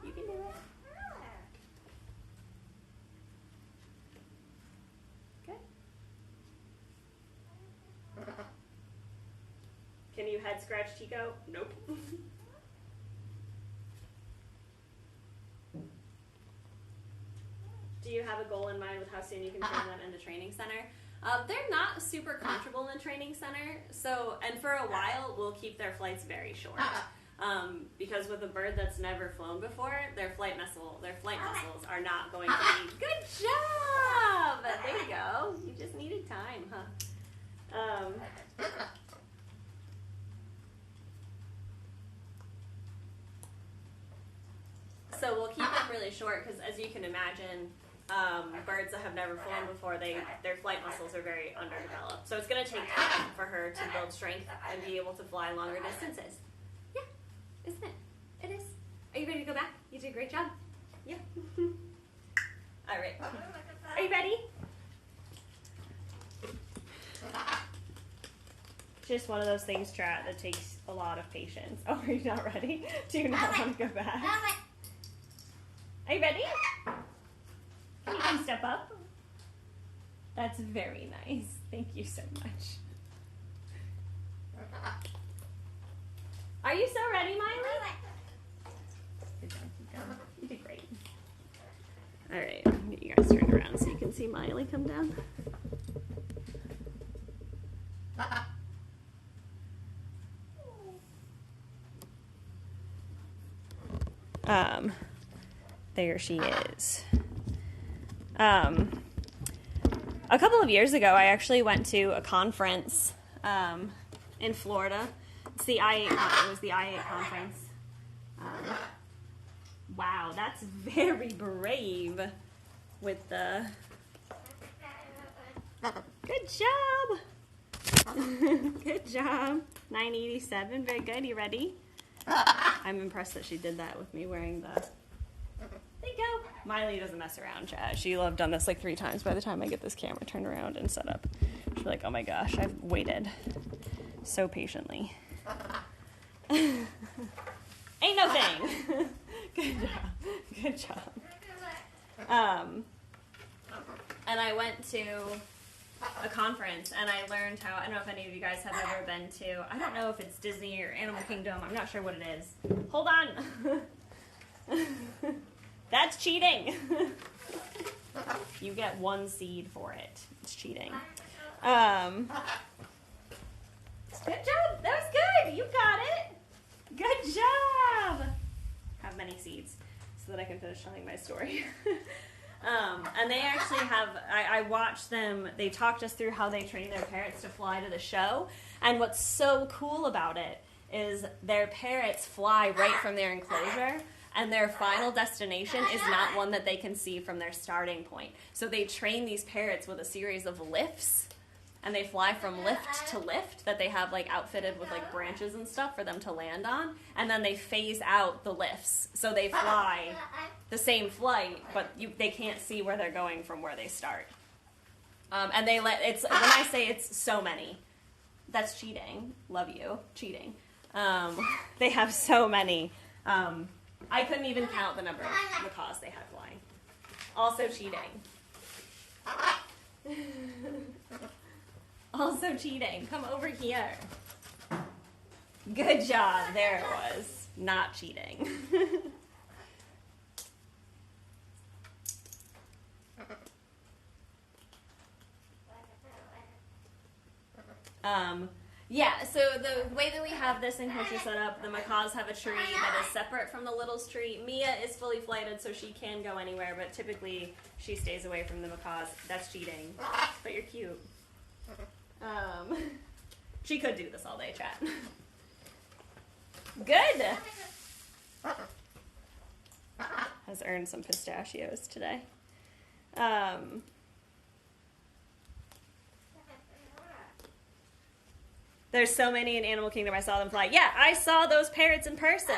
You can do it. Good. Can you head scratch Tico? Nope. Do you have a goal in mind with how soon you can turn them into training center? They're not super comfortable in training center, so, and for a while we'll keep their flights very short. Because with a bird that's never flown before, their flight muscles are not going to be, good job! There you go. You just needed time, huh? So we'll keep them really short because, as you can imagine, birds that have never flown before, their flight muscles are very underdeveloped. So it's going to take time for her to build strength and be able to fly longer distances. Yeah, isn't it? It is. Are you ready to go back? You did a great job. Yeah. All right. Are you ready? Just one of those things, Trat, that takes a lot of patience. Oh, are you not ready? Do you not want to go back? Are you ready? Can you come step up? That's very nice. Thank you so much. Are you so ready, Miley? Good job. You did great. All right, get you guys turned around so you can see Miley come down. There she is. A couple of years ago, I actually went to a conference in Florida. It's the I8. It was the I8 conference. Wow, that's very brave. With the good job. Good job. 987. Very good. You ready? I'm impressed that she did that with me wearing the. There you go. Miley doesn't mess around, Chad. She'll have done this like 3 times by the time I get this camera turned around and set up. She'll be like, oh my gosh, I've waited so patiently. Ain't no thing. Good job. Good job. And I went to a conference and I learned how, I don't know if any of you guys have ever been to, I don't know if it's Disney or Animal Kingdom, I'm not sure what it is. Hold on. That's cheating. You get 1 seed for it. It's cheating. Good job. That was good. You got it. Good job. Have many seeds so that I can finish telling my story. And they actually have, I watched them, they talked us through how they train their parrots to fly to the show. And what's so cool about it is their parrots fly right from their enclosure, and their final destination is not one that they can see from their starting point. So they train these parrots with a series of lifts, and they fly from lift to lift that they have like outfitted with like branches and stuff for them to land on, and then they phase out the lifts. So they fly the same flight, but they can't see where they're going from where they start. And they let, it's, when I say it's so many, that's cheating. Love you. Cheating. They have so many. I couldn't even count the number of macaws they had flying. Also cheating. Also cheating. Come over here. Good job. There it was. Not cheating. Yeah, so the way that we have this enclosure set up, the macaws have a tree that is separate from the little's tree. Mia is fully flighted, so she can go anywhere, but typically she stays away from the macaws. That's cheating, but you're cute. She could do this all day, chat. Good! Has earned some pistachios today. There's so many in Animal Kingdom, I saw them fly. Yeah, I saw those parrots in person.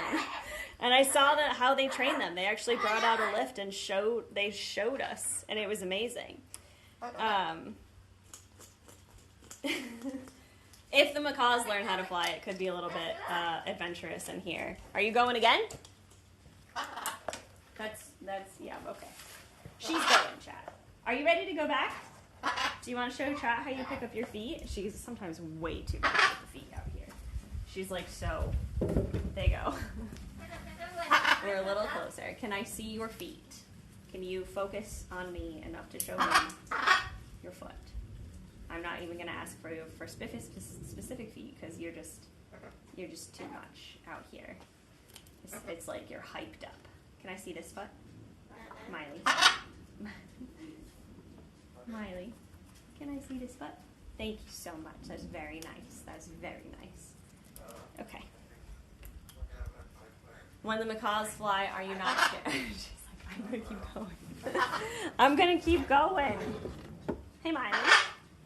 And I saw how they train them. They actually brought out a lift and they showed us, and it was amazing. If the macaws learn how to fly, it could be a little bit adventurous in here. Are you going again? That's yeah, okay. She's going, chat. Are you ready to go back? Do you want to show chat how you pick up your feet? She's sometimes way too big for the feet out here. She's like, so, there you go. We're a little closer. Can I see your feet? Can you focus on me enough to show me your foot? I'm not even going to ask for specific feet because you're just too much out here. It's like you're hyped up. Can I see this foot? Miley. Miley, can I see this foot? Thank you so much. That's very nice. That's very nice. Okay. When the macaws fly, are you not scared? She's like, I'm going to keep going. I'm going to keep going. Hey, Miley.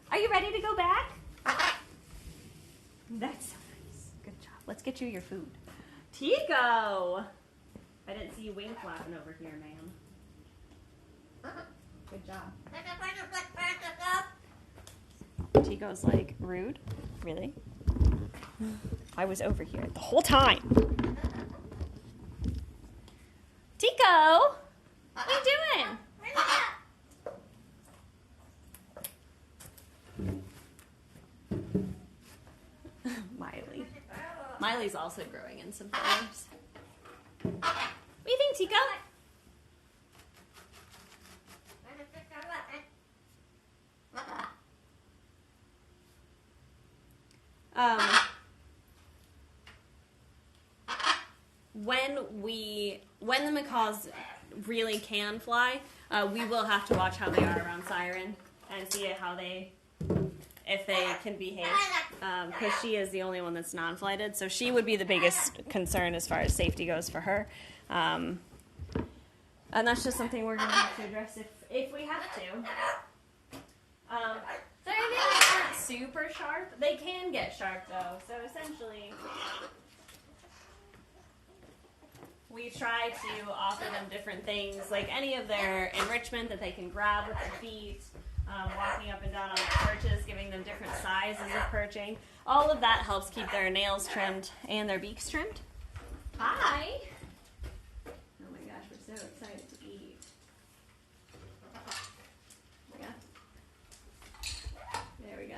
Are you ready to go back? That's so nice. Good job. Let's get you your food. Tico! I didn't see you wing flapping over here, ma'am. Good job. Tico's like, rude? Really? I was over here the whole time. Tico! What are you doing? Miley. Miley's also growing in some feathers. What do you think, Tico? When the macaws really can fly, we will have to watch how they are around Siren and see if they can behave, because she is the only one that's non-flighted, so she would be the biggest concern as far as safety goes for her. And that's just something we're going to have to address if we have to. So I think they aren't super sharp. They can get sharp, though. So essentially, we try to offer them different things, like any of their enrichment that they can grab with their feet, walking up and down on their perches, giving them different sizes of perching. All of that helps keep their nails trimmed and their beaks trimmed. Hi! Oh my gosh, we're so excited to eat. Yeah. There we go.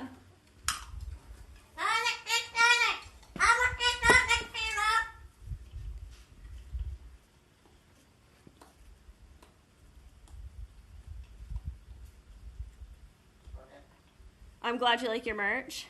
I'm glad you like your merch.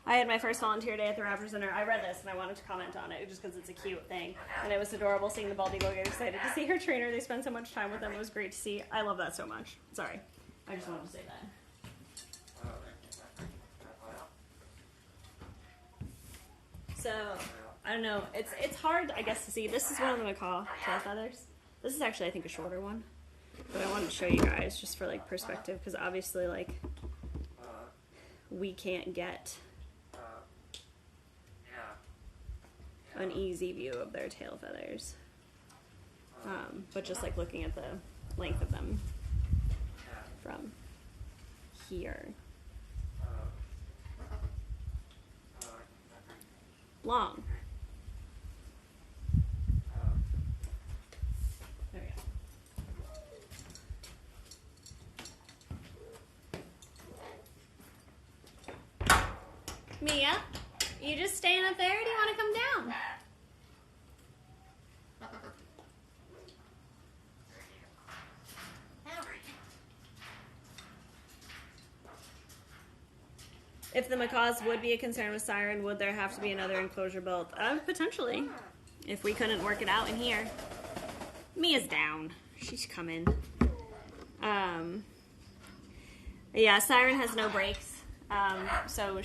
I had my first volunteer day at the Raptor Center. I read this and I wanted to comment on it just because it's a cute thing. And it was adorable seeing the bald eagle get excited to see her trainer. They spend so much time with them. It was great to see. I love that so much. Sorry. I just wanted to say that. So, I don't know. It's hard, I guess, to see. This is one of the Macaw tail feathers. This is actually, I think, a shorter one. But I wanted to show you guys just for, like, perspective. Because obviously, like, we can't get an easy view of their tail feathers, but just like looking at the length of them from here, long. There we go. Mia, you just staying up there? Or do you want to come down? If the macaws would be a concern with Siren, would there have to be another enclosure built? Potentially. If we couldn't work it out in here. Mia's down. She's coming. Yeah, Siren has no brakes. So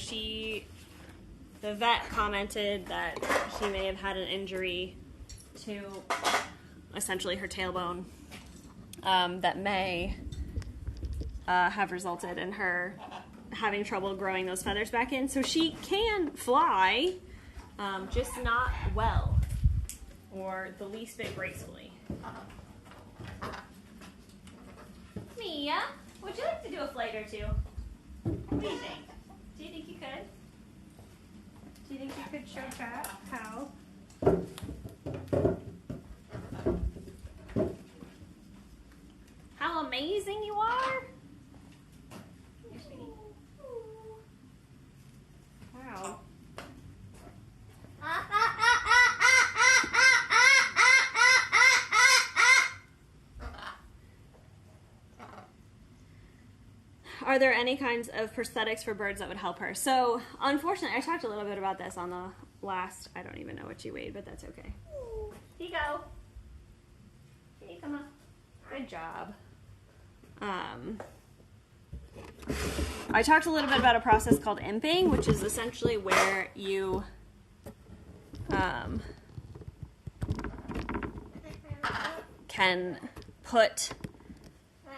the vet commented that she may have had an injury to essentially her tailbone that may have resulted in her having trouble growing those feathers back in. So she can fly, just not well or the least bit gracefully. Mia, would you like to do a flight or two? What do you think? Do you think you could? Do you think you could show Kat how? How amazing you are? Here, sweetie. Wow. Are there any kinds of prosthetics for birds that would help her? So, unfortunately, I talked a little bit about this on the last, I don't even know what you weighed, but that's okay. Here you go. Here you come up. Good job. I talked a little bit about a process called imping, which is essentially where you can put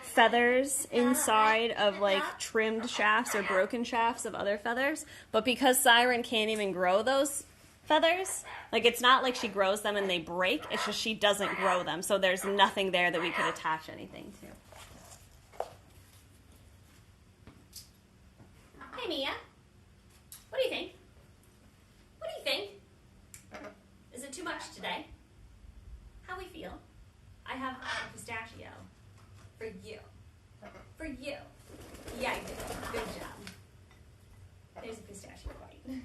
feathers inside of like trimmed shafts or broken shafts of other feathers, but because Siren can't even grow those feathers, like it's not like she grows them and they break, it's just she doesn't grow them, so there's nothing there that we could attach anything to. Hey Mia, what do you think? What do you think? Is it too much today? How we feel? I have a pistachio. For you. For you. Yeah, you did. Good job. There's a pistachio bite.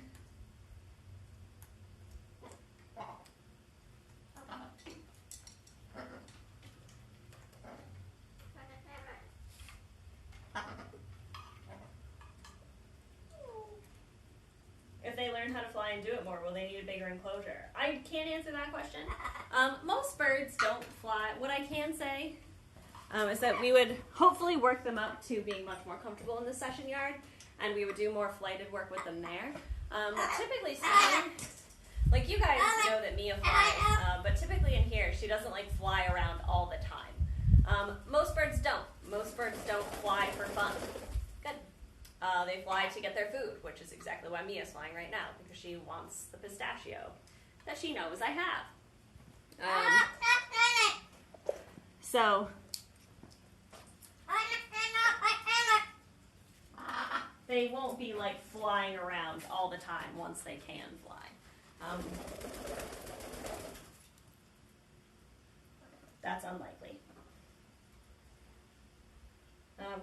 If they learn how to fly and do it more, will they need a bigger enclosure? I can't answer that question. Most birds don't fly. What I can say is that we would hopefully work them up to being much more comfortable in the session yard, and we would do more flighted work with them there. Typically speaking, like you guys know that Mia flies, but typically in here she doesn't like fly around all the time. Most birds don't. Most birds don't fly for fun. Good. They fly to get their food, which is exactly why Mia's flying right now, because she wants the pistachio that she knows I have. So they won't be like flying around all the time once they can fly. That's unlikely.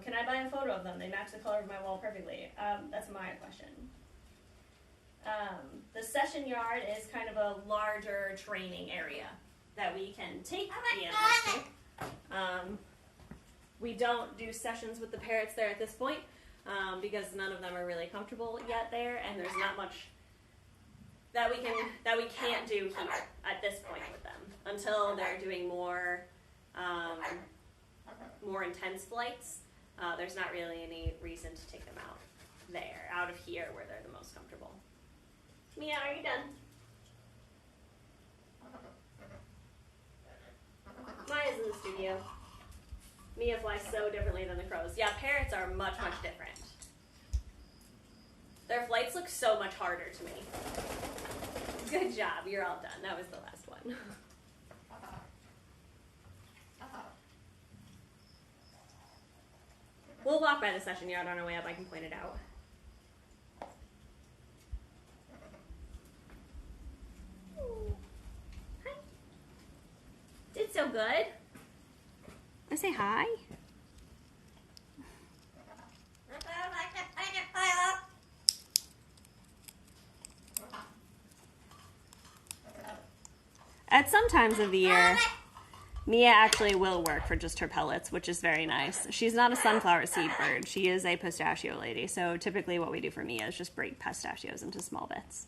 Can I buy a photo of them? They match the color of my wall perfectly. That's my question. The session yard is kind of a larger training area that we can take the animals to. We don't do sessions with the parrots there at this point because none of them are really comfortable yet there, and there's not much that we can't do here at this point with them until they're doing more intense flights. There's not really any reason to take them out of here where they're the most comfortable. Mia, are you done? Maya's in the studio. Mia flies so differently than the crows. Yeah, parrots are much, much different. Their flights look so much harder to me. Good job, you're all done. That was the last one. We'll walk by the session yard on our way up. I can point it out. Hi. Did so good. I say hi. At some times of the year, Mia actually will work for just her pellets, which is very nice. She's not a sunflower seed bird. She is a pistachio lady. So typically what we do for Mia is just break pistachios into small bits.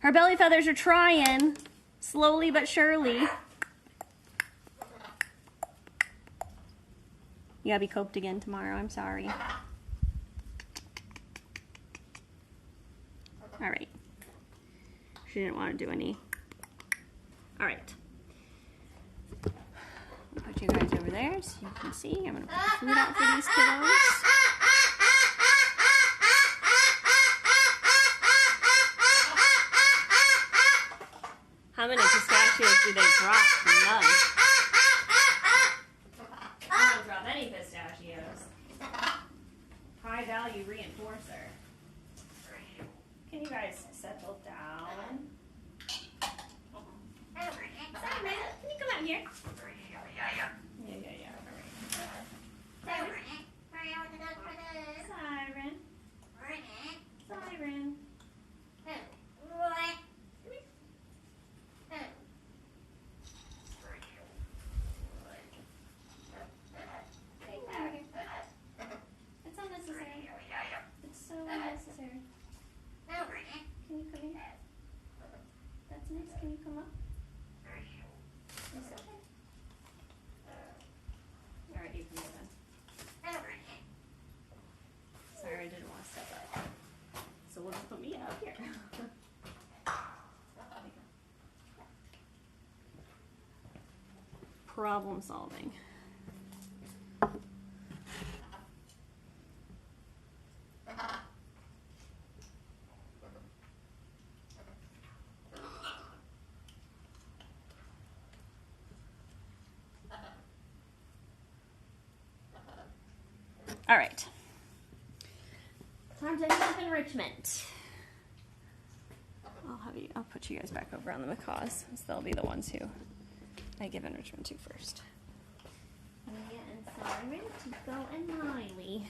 Her belly feathers are trying, slowly but surely. You gotta be coped again tomorrow, I'm sorry. All right. She didn't want to do any. All right. I'll put you guys over there so you can see. I'm gonna put the food out for these kiddos. How many pistachios do they drop? None. I don't drop any pistachios. High value reinforcer. Can you guys settle down? Simon, can you come out here? Yeah. Siren. It's unnecessary. It's so unnecessary. Can you come here? That's nice. Can you come up? It's okay. Alright, you can go then. Sorry, I didn't want to step up. So we'll just put me up here. Problem solving. All right. Time to have enrichment. I'll put you guys back over on the macaws, since they'll be the ones who I give enrichment to first. Mia and Siren, Tico and Miley.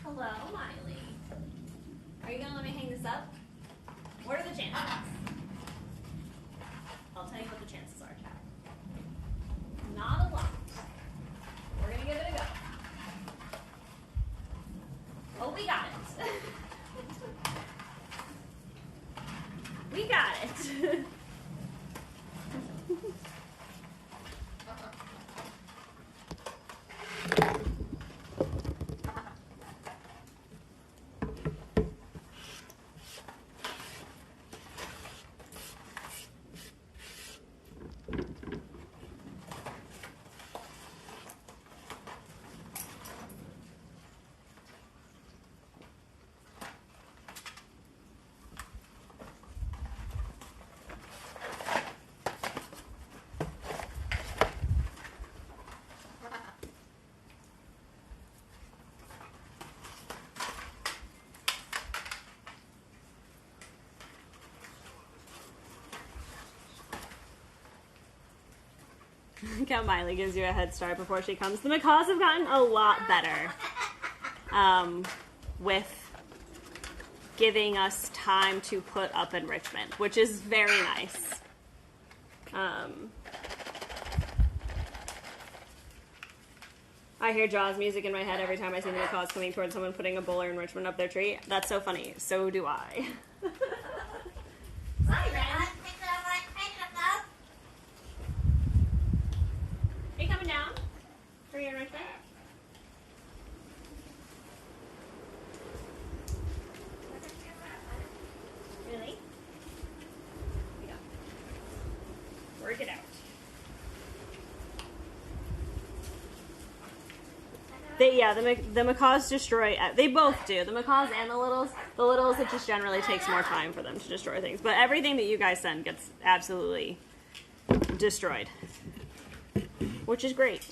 Hello, Miley. Are you gonna let me hang this up? What are the chances? I'll tell you what the chances are, Chad. Not a lot. We're gonna give it a go. Oh, we got it. Look how Miley gives you a head start before she comes. The macaws have gotten a lot better with giving us time to put up enrichment, which is very nice. I hear Jaws music in my head every time I see the macaws coming towards someone putting a bowl or enrichment up their tree. That's so funny. So do I. Are you coming down for your enrichment? Really? Yeah. Work it out. The macaws destroy. They both do. The macaws and the littles. The littles, it just generally takes more time for them to destroy things. But everything that you guys send gets absolutely destroyed, which is great.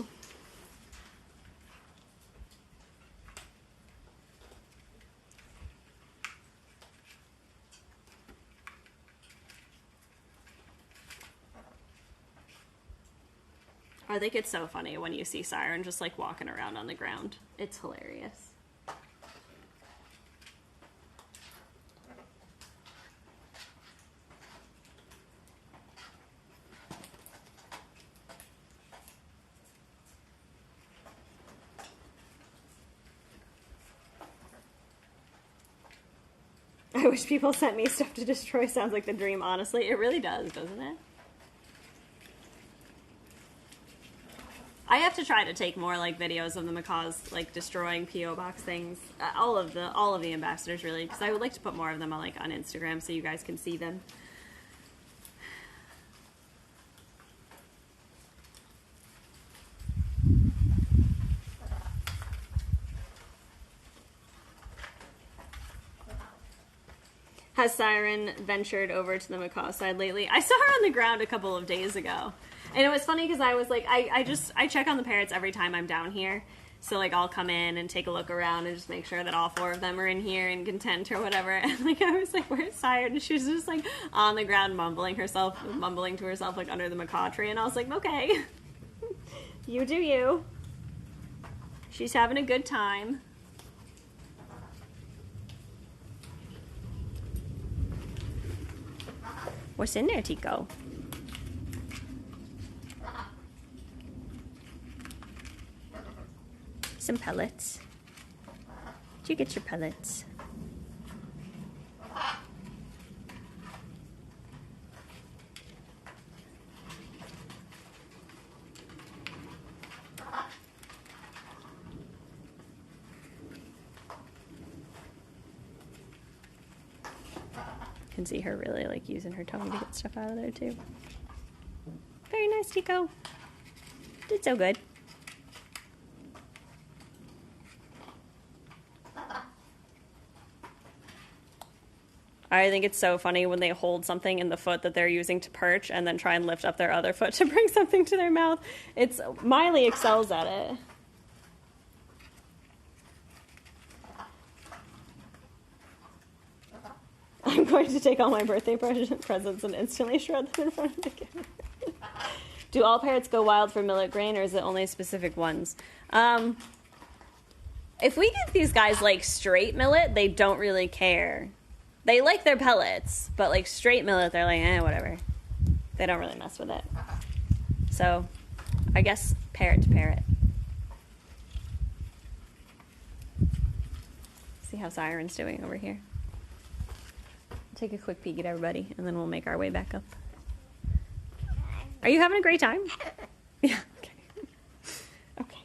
I think it's so funny when you see Siren just like walking around on the ground. It's hilarious. I wish people sent me stuff to destroy. Sounds like the dream, honestly. It really does, doesn't it? I have to try to take more like videos of the macaws like destroying PO box things. All of the ambassadors really, because I would like to put more of them on like on Instagram so you guys can see them. Has Siren ventured over to the macaw side lately? I saw her on the ground a couple of days ago. And it was funny because I was like, I check on the parrots every time I'm down here. So like I'll come in and take a look around and just make sure that all 4 of them are in here and content or whatever. And like I was like, where's Siren? And she was just like on the ground mumbling to herself like under the macaw tree. And I was like, okay, you do you. She's having a good time. What's in there, Tico? Some pellets. Did you get your pellets? Can see her really like using her tongue to get stuff out of there too. Very nice, Tico. Did so good. I think it's so funny when they hold something in the foot that they're using to perch and then try and lift up their other foot to bring something to their mouth. Miley excels at it. I'm going to take all my birthday presents and instantly shred them in front of the camera. Do all parrots go wild for millet grain, or is it only specific ones? If we give these guys like straight millet, they don't really care. They like their pellets, but like straight millet, they're like, whatever. They don't really mess with it. So, I guess parrot to parrot. See how Siren's doing over here. Take a quick peek at everybody, and then we'll make our way back up. Are you having a great time? Yeah, okay. Okay.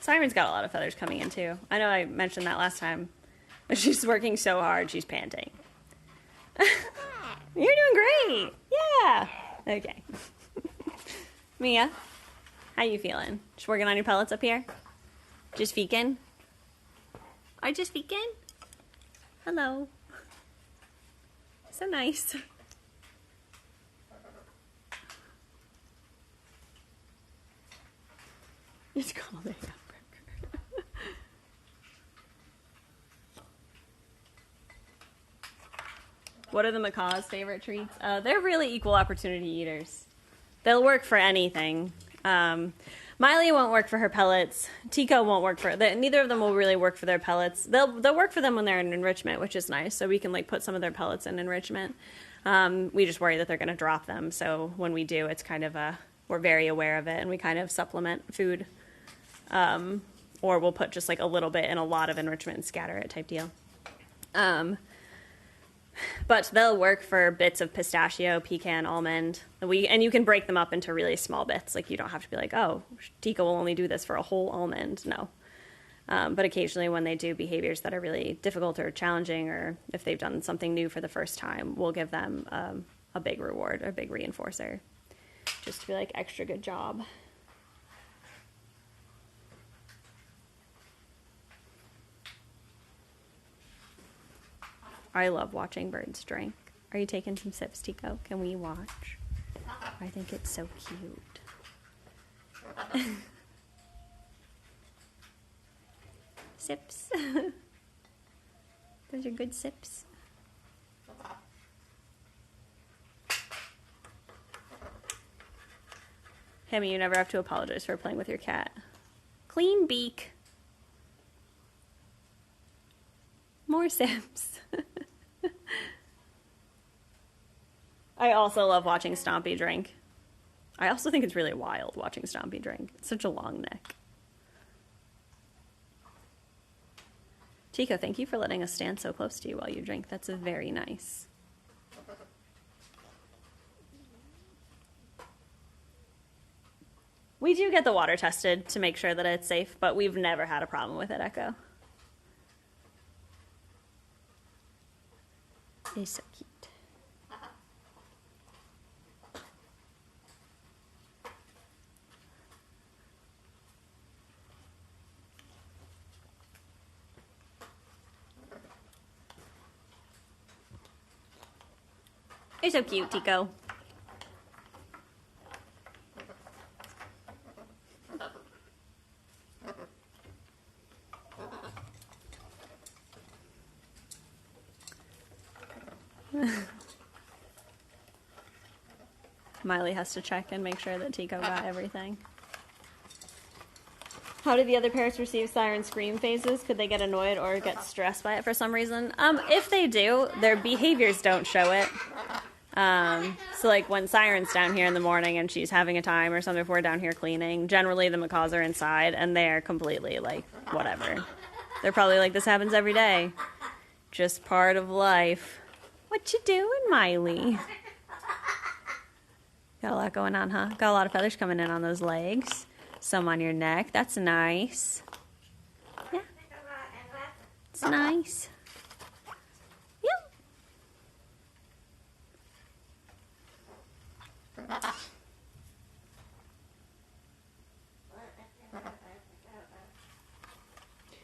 Siren's got a lot of feathers coming in too. I know I mentioned that last time, but she's working so hard, she's panting. You're doing great. Yeah. Okay. Mia, how you feeling? Just working on your pellets up here? Just feeking? Are you just feeking? Hello. So nice. It's called a hamburger. What are the Macaw's favorite treats? They're really equal opportunity eaters. They'll work for anything. Miley won't work for her pellets. Tico won't work for neither of them will really work for their pellets. They'll work for them when they're in enrichment, which is nice. So we can like put some of their pellets in enrichment. We just worry that they're going to drop them. So when we do, it's kind of we're very aware of it, and we kind of supplement food. Or we'll put just like a little bit and a lot of enrichment and scatter it type deal. But they'll work for bits of pistachio, pecan, almond. And you can break them up into really small bits. Like you don't have to be like, oh, Tico will only do this for a whole almond. No. But occasionally when they do behaviors that are really difficult or challenging, or if they've done something new for the first time, we'll give them a big reward, a big reinforcer. Just to be like, extra good job. I love watching birds drink. Are you taking some sips, Tico? Can we watch? I think it's so cute. Sips. Those are good sips. Hemi, you never have to apologize for playing with your cat. Clean beak. More sips. I also love watching Stompy drink. I also think it's really wild watching Stompy drink. It's such a long neck. Tico, thank you for letting us stand so close to you while you drink. That's very nice. We do get the water tested to make sure that it's safe, but we've never had a problem with it, Echo. It's so cute. You're so cute, Tico. Miley has to check and make sure that Tico got everything. How do the other parrots receive siren scream phases? Could they get annoyed or get stressed by it for some reason? If they do, their behaviors don't show it. So like when Siren's down here in the morning and she's having a time or something, if we're down here cleaning, generally the macaws are inside and they're completely like, whatever. They're probably like, this happens every day. Just part of life. What you doing, Miley? Got a lot going on, huh? Got a lot of feathers coming in on those legs. Some on your neck. That's nice. Yeah. It's nice. Yep.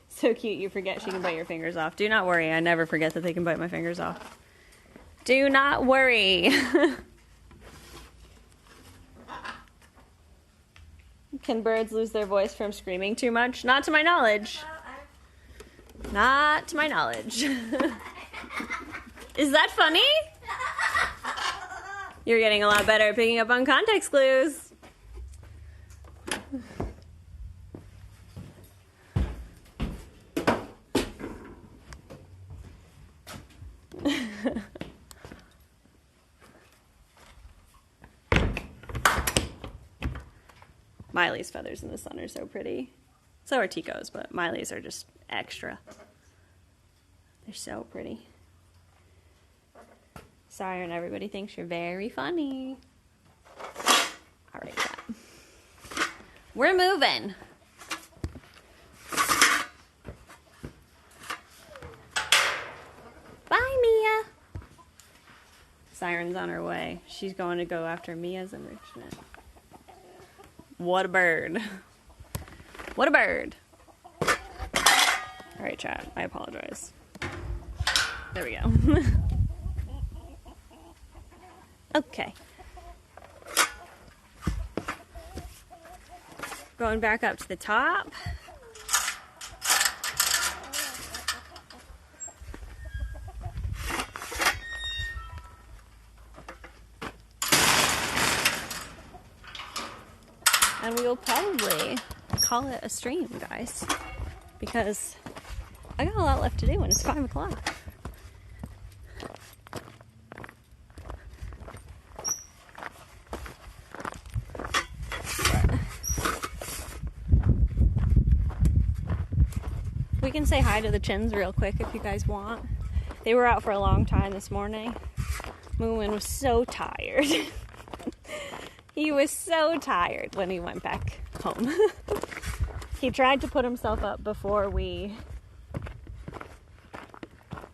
So cute, you forget she can bite your fingers off. Do not worry, I never forget that they can bite my fingers off. Do not worry. Can birds lose their voice from screaming too much? Not to my knowledge. Not to my knowledge. Is that funny? You're getting a lot better at picking up on context clues. Miley's feathers in the sun are so pretty. So are Tico's, but Miley's are just extra. They're so pretty. Siren, everybody thinks you're very funny. All right, chat. We're moving. Bye, Mia. Siren's on her way. She's going to go after Mia's enrichment. What a bird. What a bird. Alright, chat. I apologize. There we go. Okay. Going back up to the top. And we will probably call it a stream, guys, because I got a lot left to do and it's 5 o'clock. We can say hi to the chins real quick if you guys want. They were out for a long time this morning. Moomin was so tired. He was so tired when he went back home. He tried to put himself up before we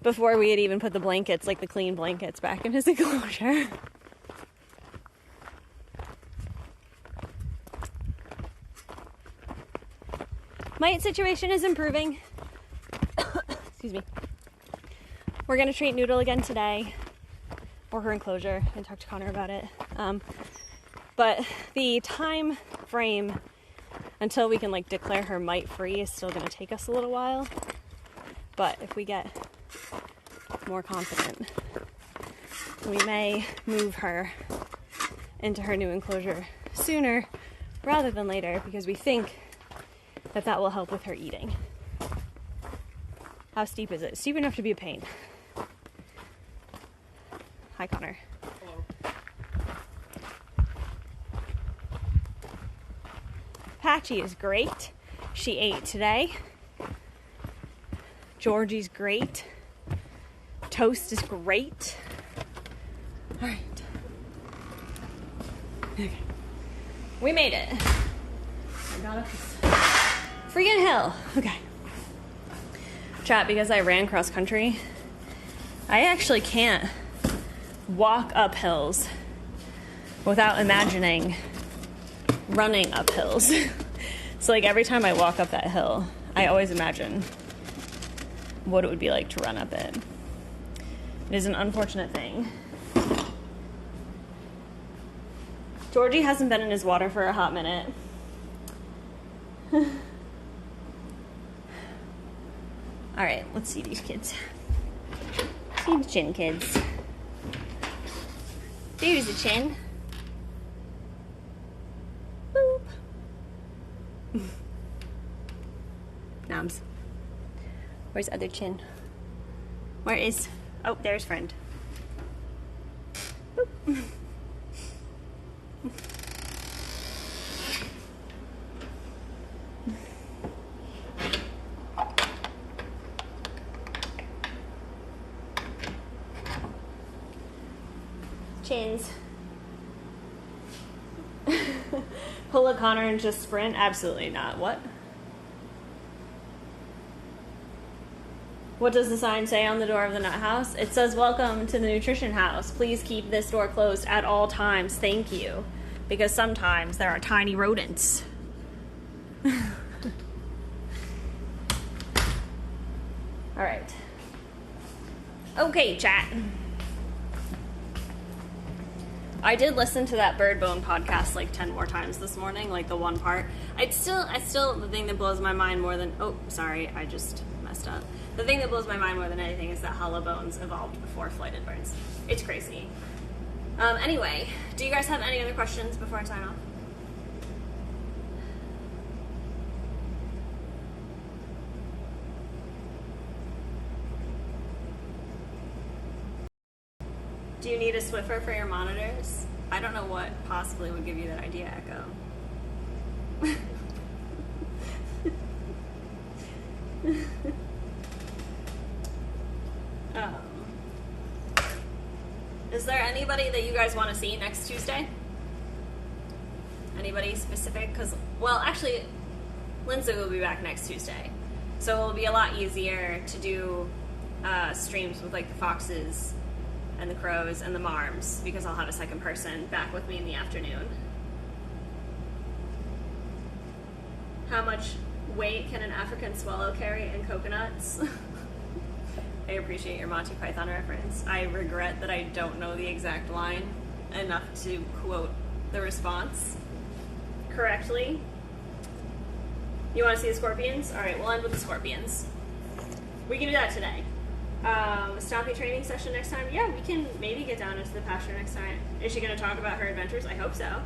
had even put the blankets, like the clean blankets, back in his enclosure. Mite situation is improving. Excuse me. We're gonna treat Noodle again today, or her enclosure, and talk to Connor about it. But the time frame until we can like declare her mite free is still gonna take us a little while. But if we get more confident, we may move her into her new enclosure sooner rather than later, because we think that that will help with her eating. How steep is it? Steep enough to be a pain. Hi, Connor.
Hello.
Patchy is great. She ate today. Georgie's great. Toast is great. All right. Okay. We made it. I got up this freaking hill. Okay. Chat, because I ran cross country, I actually can't walk up hills without imagining running up hills. So like every time I walk up that hill, I always imagine what it would be like to run up it. It is an unfortunate thing. Georgie hasn't been in his water for a hot minute. Alright, let's see these kids. See the chin kids. There's the chin. Boop. Noms. Where's other chin? Where is... Oh, there's friend. Boop. Chins. Pull a Connor and just sprint? Absolutely not. What? What does the sign say on the door of the nut house? It says, "Welcome to the nutrition house. Please keep this door closed at all times. Thank you." Because sometimes there are tiny rodents. All right. Okay, chat. I did listen to that bird bone podcast like 10 more times this morning, like the one part. I still, the thing that blows my mind more than, oh, sorry, I just messed up. The thing that blows my mind more than anything is that hollow bones evolved before flighted birds. It's crazy. Anyway, do you guys have any other questions before I sign off? Do you need a Swiffer for your monitors? I don't know what possibly would give you that idea, Echo. Is there anybody that you guys want to see next Tuesday? Anybody specific? Because, well, actually, Lindsay will be back next Tuesday. So it'll be a lot easier to do streams with, like, the foxes and the crows and the marms, because I'll have a second person back with me in the afternoon. How much weight can an African swallow carry in coconuts? I appreciate your Monty Python reference. I regret that I don't know the exact line enough to quote the response correctly. You want to see the scorpions? Alright, we'll end with the scorpions. We can do that today. Stompy training session next time? Yeah, we can maybe get down into the pasture next time. Is she going to talk about her adventures? I hope so.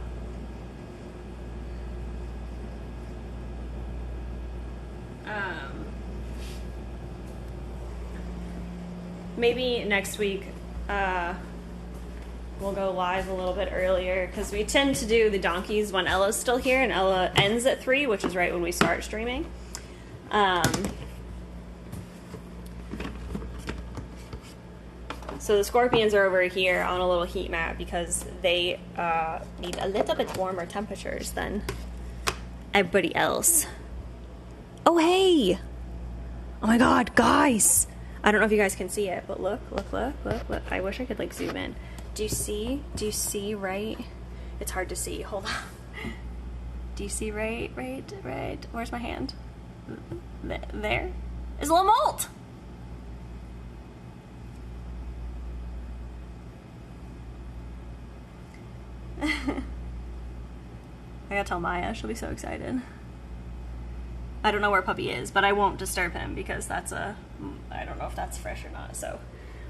Maybe next week we'll go live a little bit earlier because we tend to do the donkeys when Ella's still here, and Ella ends at 3, which is right when we start streaming. So the scorpions are over here on a little heat map because they need a little bit warmer temperatures than everybody else. Oh, hey! Oh my god, guys! I don't know if you guys can see it, but look. I wish I could, like, zoom in. Do you see right? It's hard to see. Hold on. Do you see right? Where's my hand? There? Is a little molt! I gotta tell Maya. She'll be so excited. I don't know where Puppy is, but I won't disturb him because that's a... I don't know if that's fresh or not, so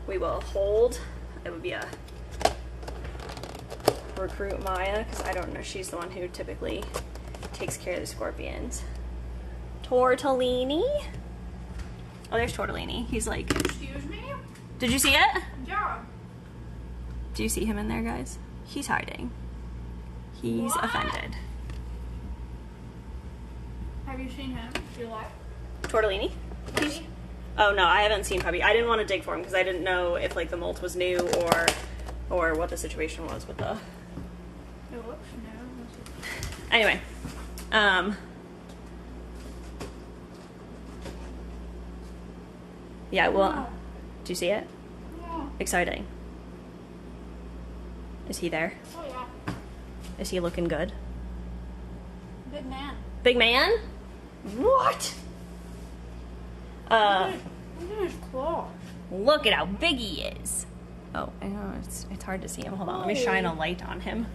we will hold. It would be a recruit Maya, because I don't know. She's the one who typically takes care of the scorpions. Tortellini? Oh, there's Tortellini. He's like...
Excuse me?
Did you see it?
Yeah.
Do you see him in there, guys? He's hiding. He's offended.
Have you seen him? Your life?
Tortellini?
Puppy?
Oh no, I haven't seen Puppy. I didn't want to dig for him because I didn't know if like the molt was new or what the situation was with the...
It looks new.
Anyway, yeah, well,
Wow.
do you see it?
Yeah.
Exciting. Is he there?
Oh yeah.
Is he looking good?
Big man.
Big man? What?
Look at his claws.
Look at how big he is. Oh, I know, it's hard to see him. Hold on, let me shine a light on him.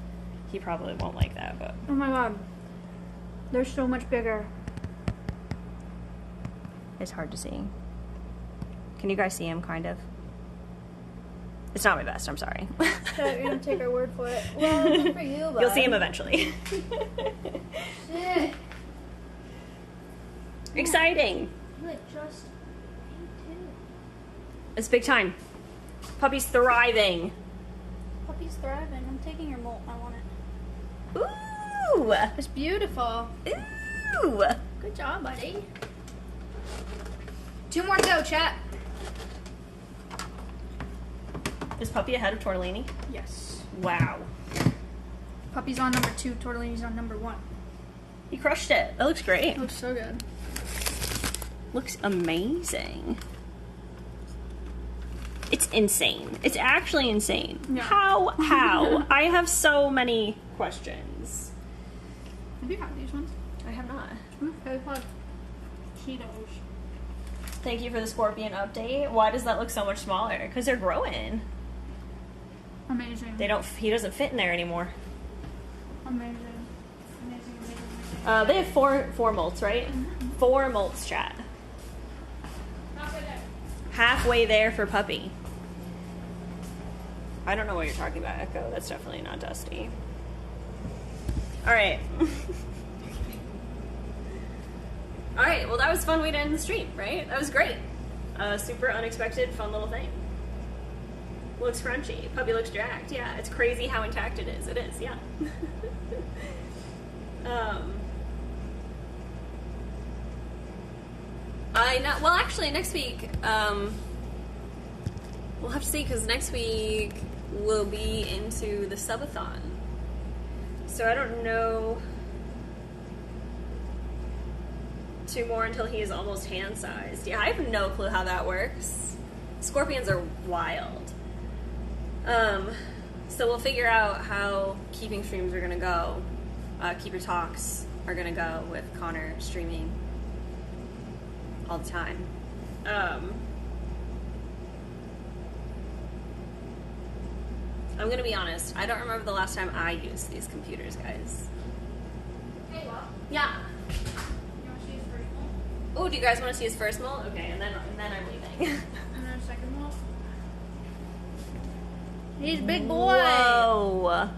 He probably won't like that, but...
Oh my god. They're so much bigger.
It's hard to see. Can you guys see him, kind of? It's not my best, I'm sorry.
You're gonna take our word for it. Well, good for you, bud.
You'll see him eventually.
Shit.
Exciting.
You like just ate too.
It's big time. Puppy's thriving.
Puppy's thriving. I'm taking your molt. I want it.
Ooh!
It's beautiful.
Ooh!
Good job, buddy. 2 more to go, chat.
Is Puppy ahead of Tortellini?
Yes.
Wow.
Puppy's on number 2. Tortellini's on number 1.
He crushed it. That looks great.
Looks so good.
Looks amazing. It's insane. It's actually insane.
Yeah.
How? I have so many questions.
Have you had these ones?
I have not.
They've had Cheetos.
Thank you for the scorpion update. Why does that look so much smaller? Because they're growing.
Amazing.
He doesn't fit in there anymore.
Amazing.
They have four molts, right? 4 molts, chat. Halfway there for Puppy. I don't know what you're talking about, Echo. That's definitely not Dusty. Alright. Alright, well that was a fun way to end the stream, right? That was great. Super unexpected, fun little thing. Looks crunchy. Puppy looks jacked. Yeah, it's crazy how intact it is. It is, yeah. Well, actually, next week, we'll have to see, because next week we'll be into the subathon. So I don't know 2 more until he is almost hand-sized. Yeah, I have no clue how that works. Scorpions are wild. So we'll figure out how keeping streams are gonna go Keeper Talks are gonna go with Connor streaming all the time. I'm gonna be honest, I don't remember the last time I used these computers, guys.
Kayla,
Yeah.
you want to see his first molt?
Oh, do you guys want to see his first molt? Okay, and then I'm leaving.
And then a second molt. He's a big boy.
Whoa.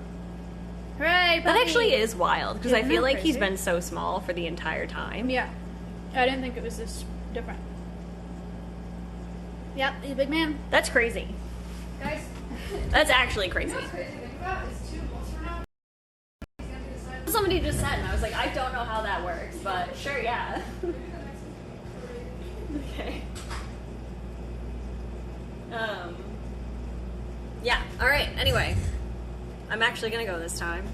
Hooray,
That
puppy.
actually is wild, because I
Isn't
feel
that
like he's
crazy?
been so small for the entire time.
Yeah. I didn't think it was this different. Yep, he's a big man.
That's crazy.
Guys,
That's actually crazy.
what's crazy to think about is 2 molts from now. He's gonna be the size
Somebody just said, and I was like, I don't know how that works, but sure, yeah.
maybe the next one.
Okay. Yeah. All right. Anyway, I'm actually gonna go this time.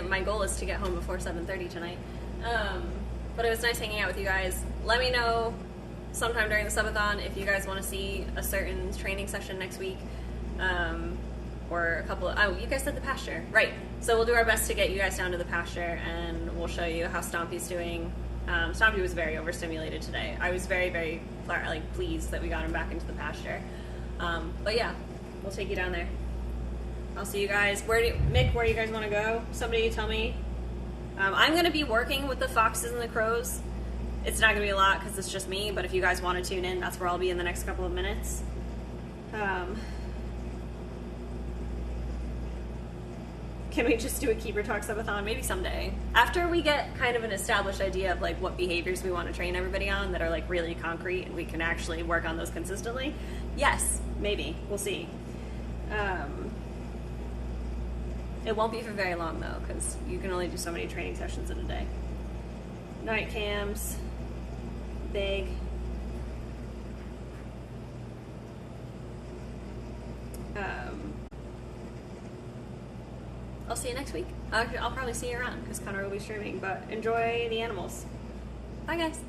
My goal is to get home before 7:30 tonight. But it was nice hanging out with you guys. Let me know sometime during the subathon if you guys want to see a certain training session next week, or a couple of. Oh, you guys said the pasture, right? So we'll do our best to get you guys down to the pasture, and we'll show you how Stompy's doing. Stompy was very overstimulated today. I was very, very pleased that we got him back into the pasture. But yeah, we'll take you down there. I'll see you guys. Mick, where do you guys want to go? Somebody tell me. I'm going to be working with the foxes and the crows. It's not going to be a lot because it's just me, but if you guys want to tune in, that's where I'll be in the next couple of minutes. Can we just do a Keeper Talk subathon? Maybe someday. After we get kind of an established idea of what behaviors we want to train everybody on that are really concrete and we can actually work on those consistently. Yes, maybe. We'll see. It won't be for very long though, because you can only do so many training sessions in a day. Night cams, big. I'll see you next week. I'll probably see you around because Connor will be streaming, but enjoy the animals. Bye guys.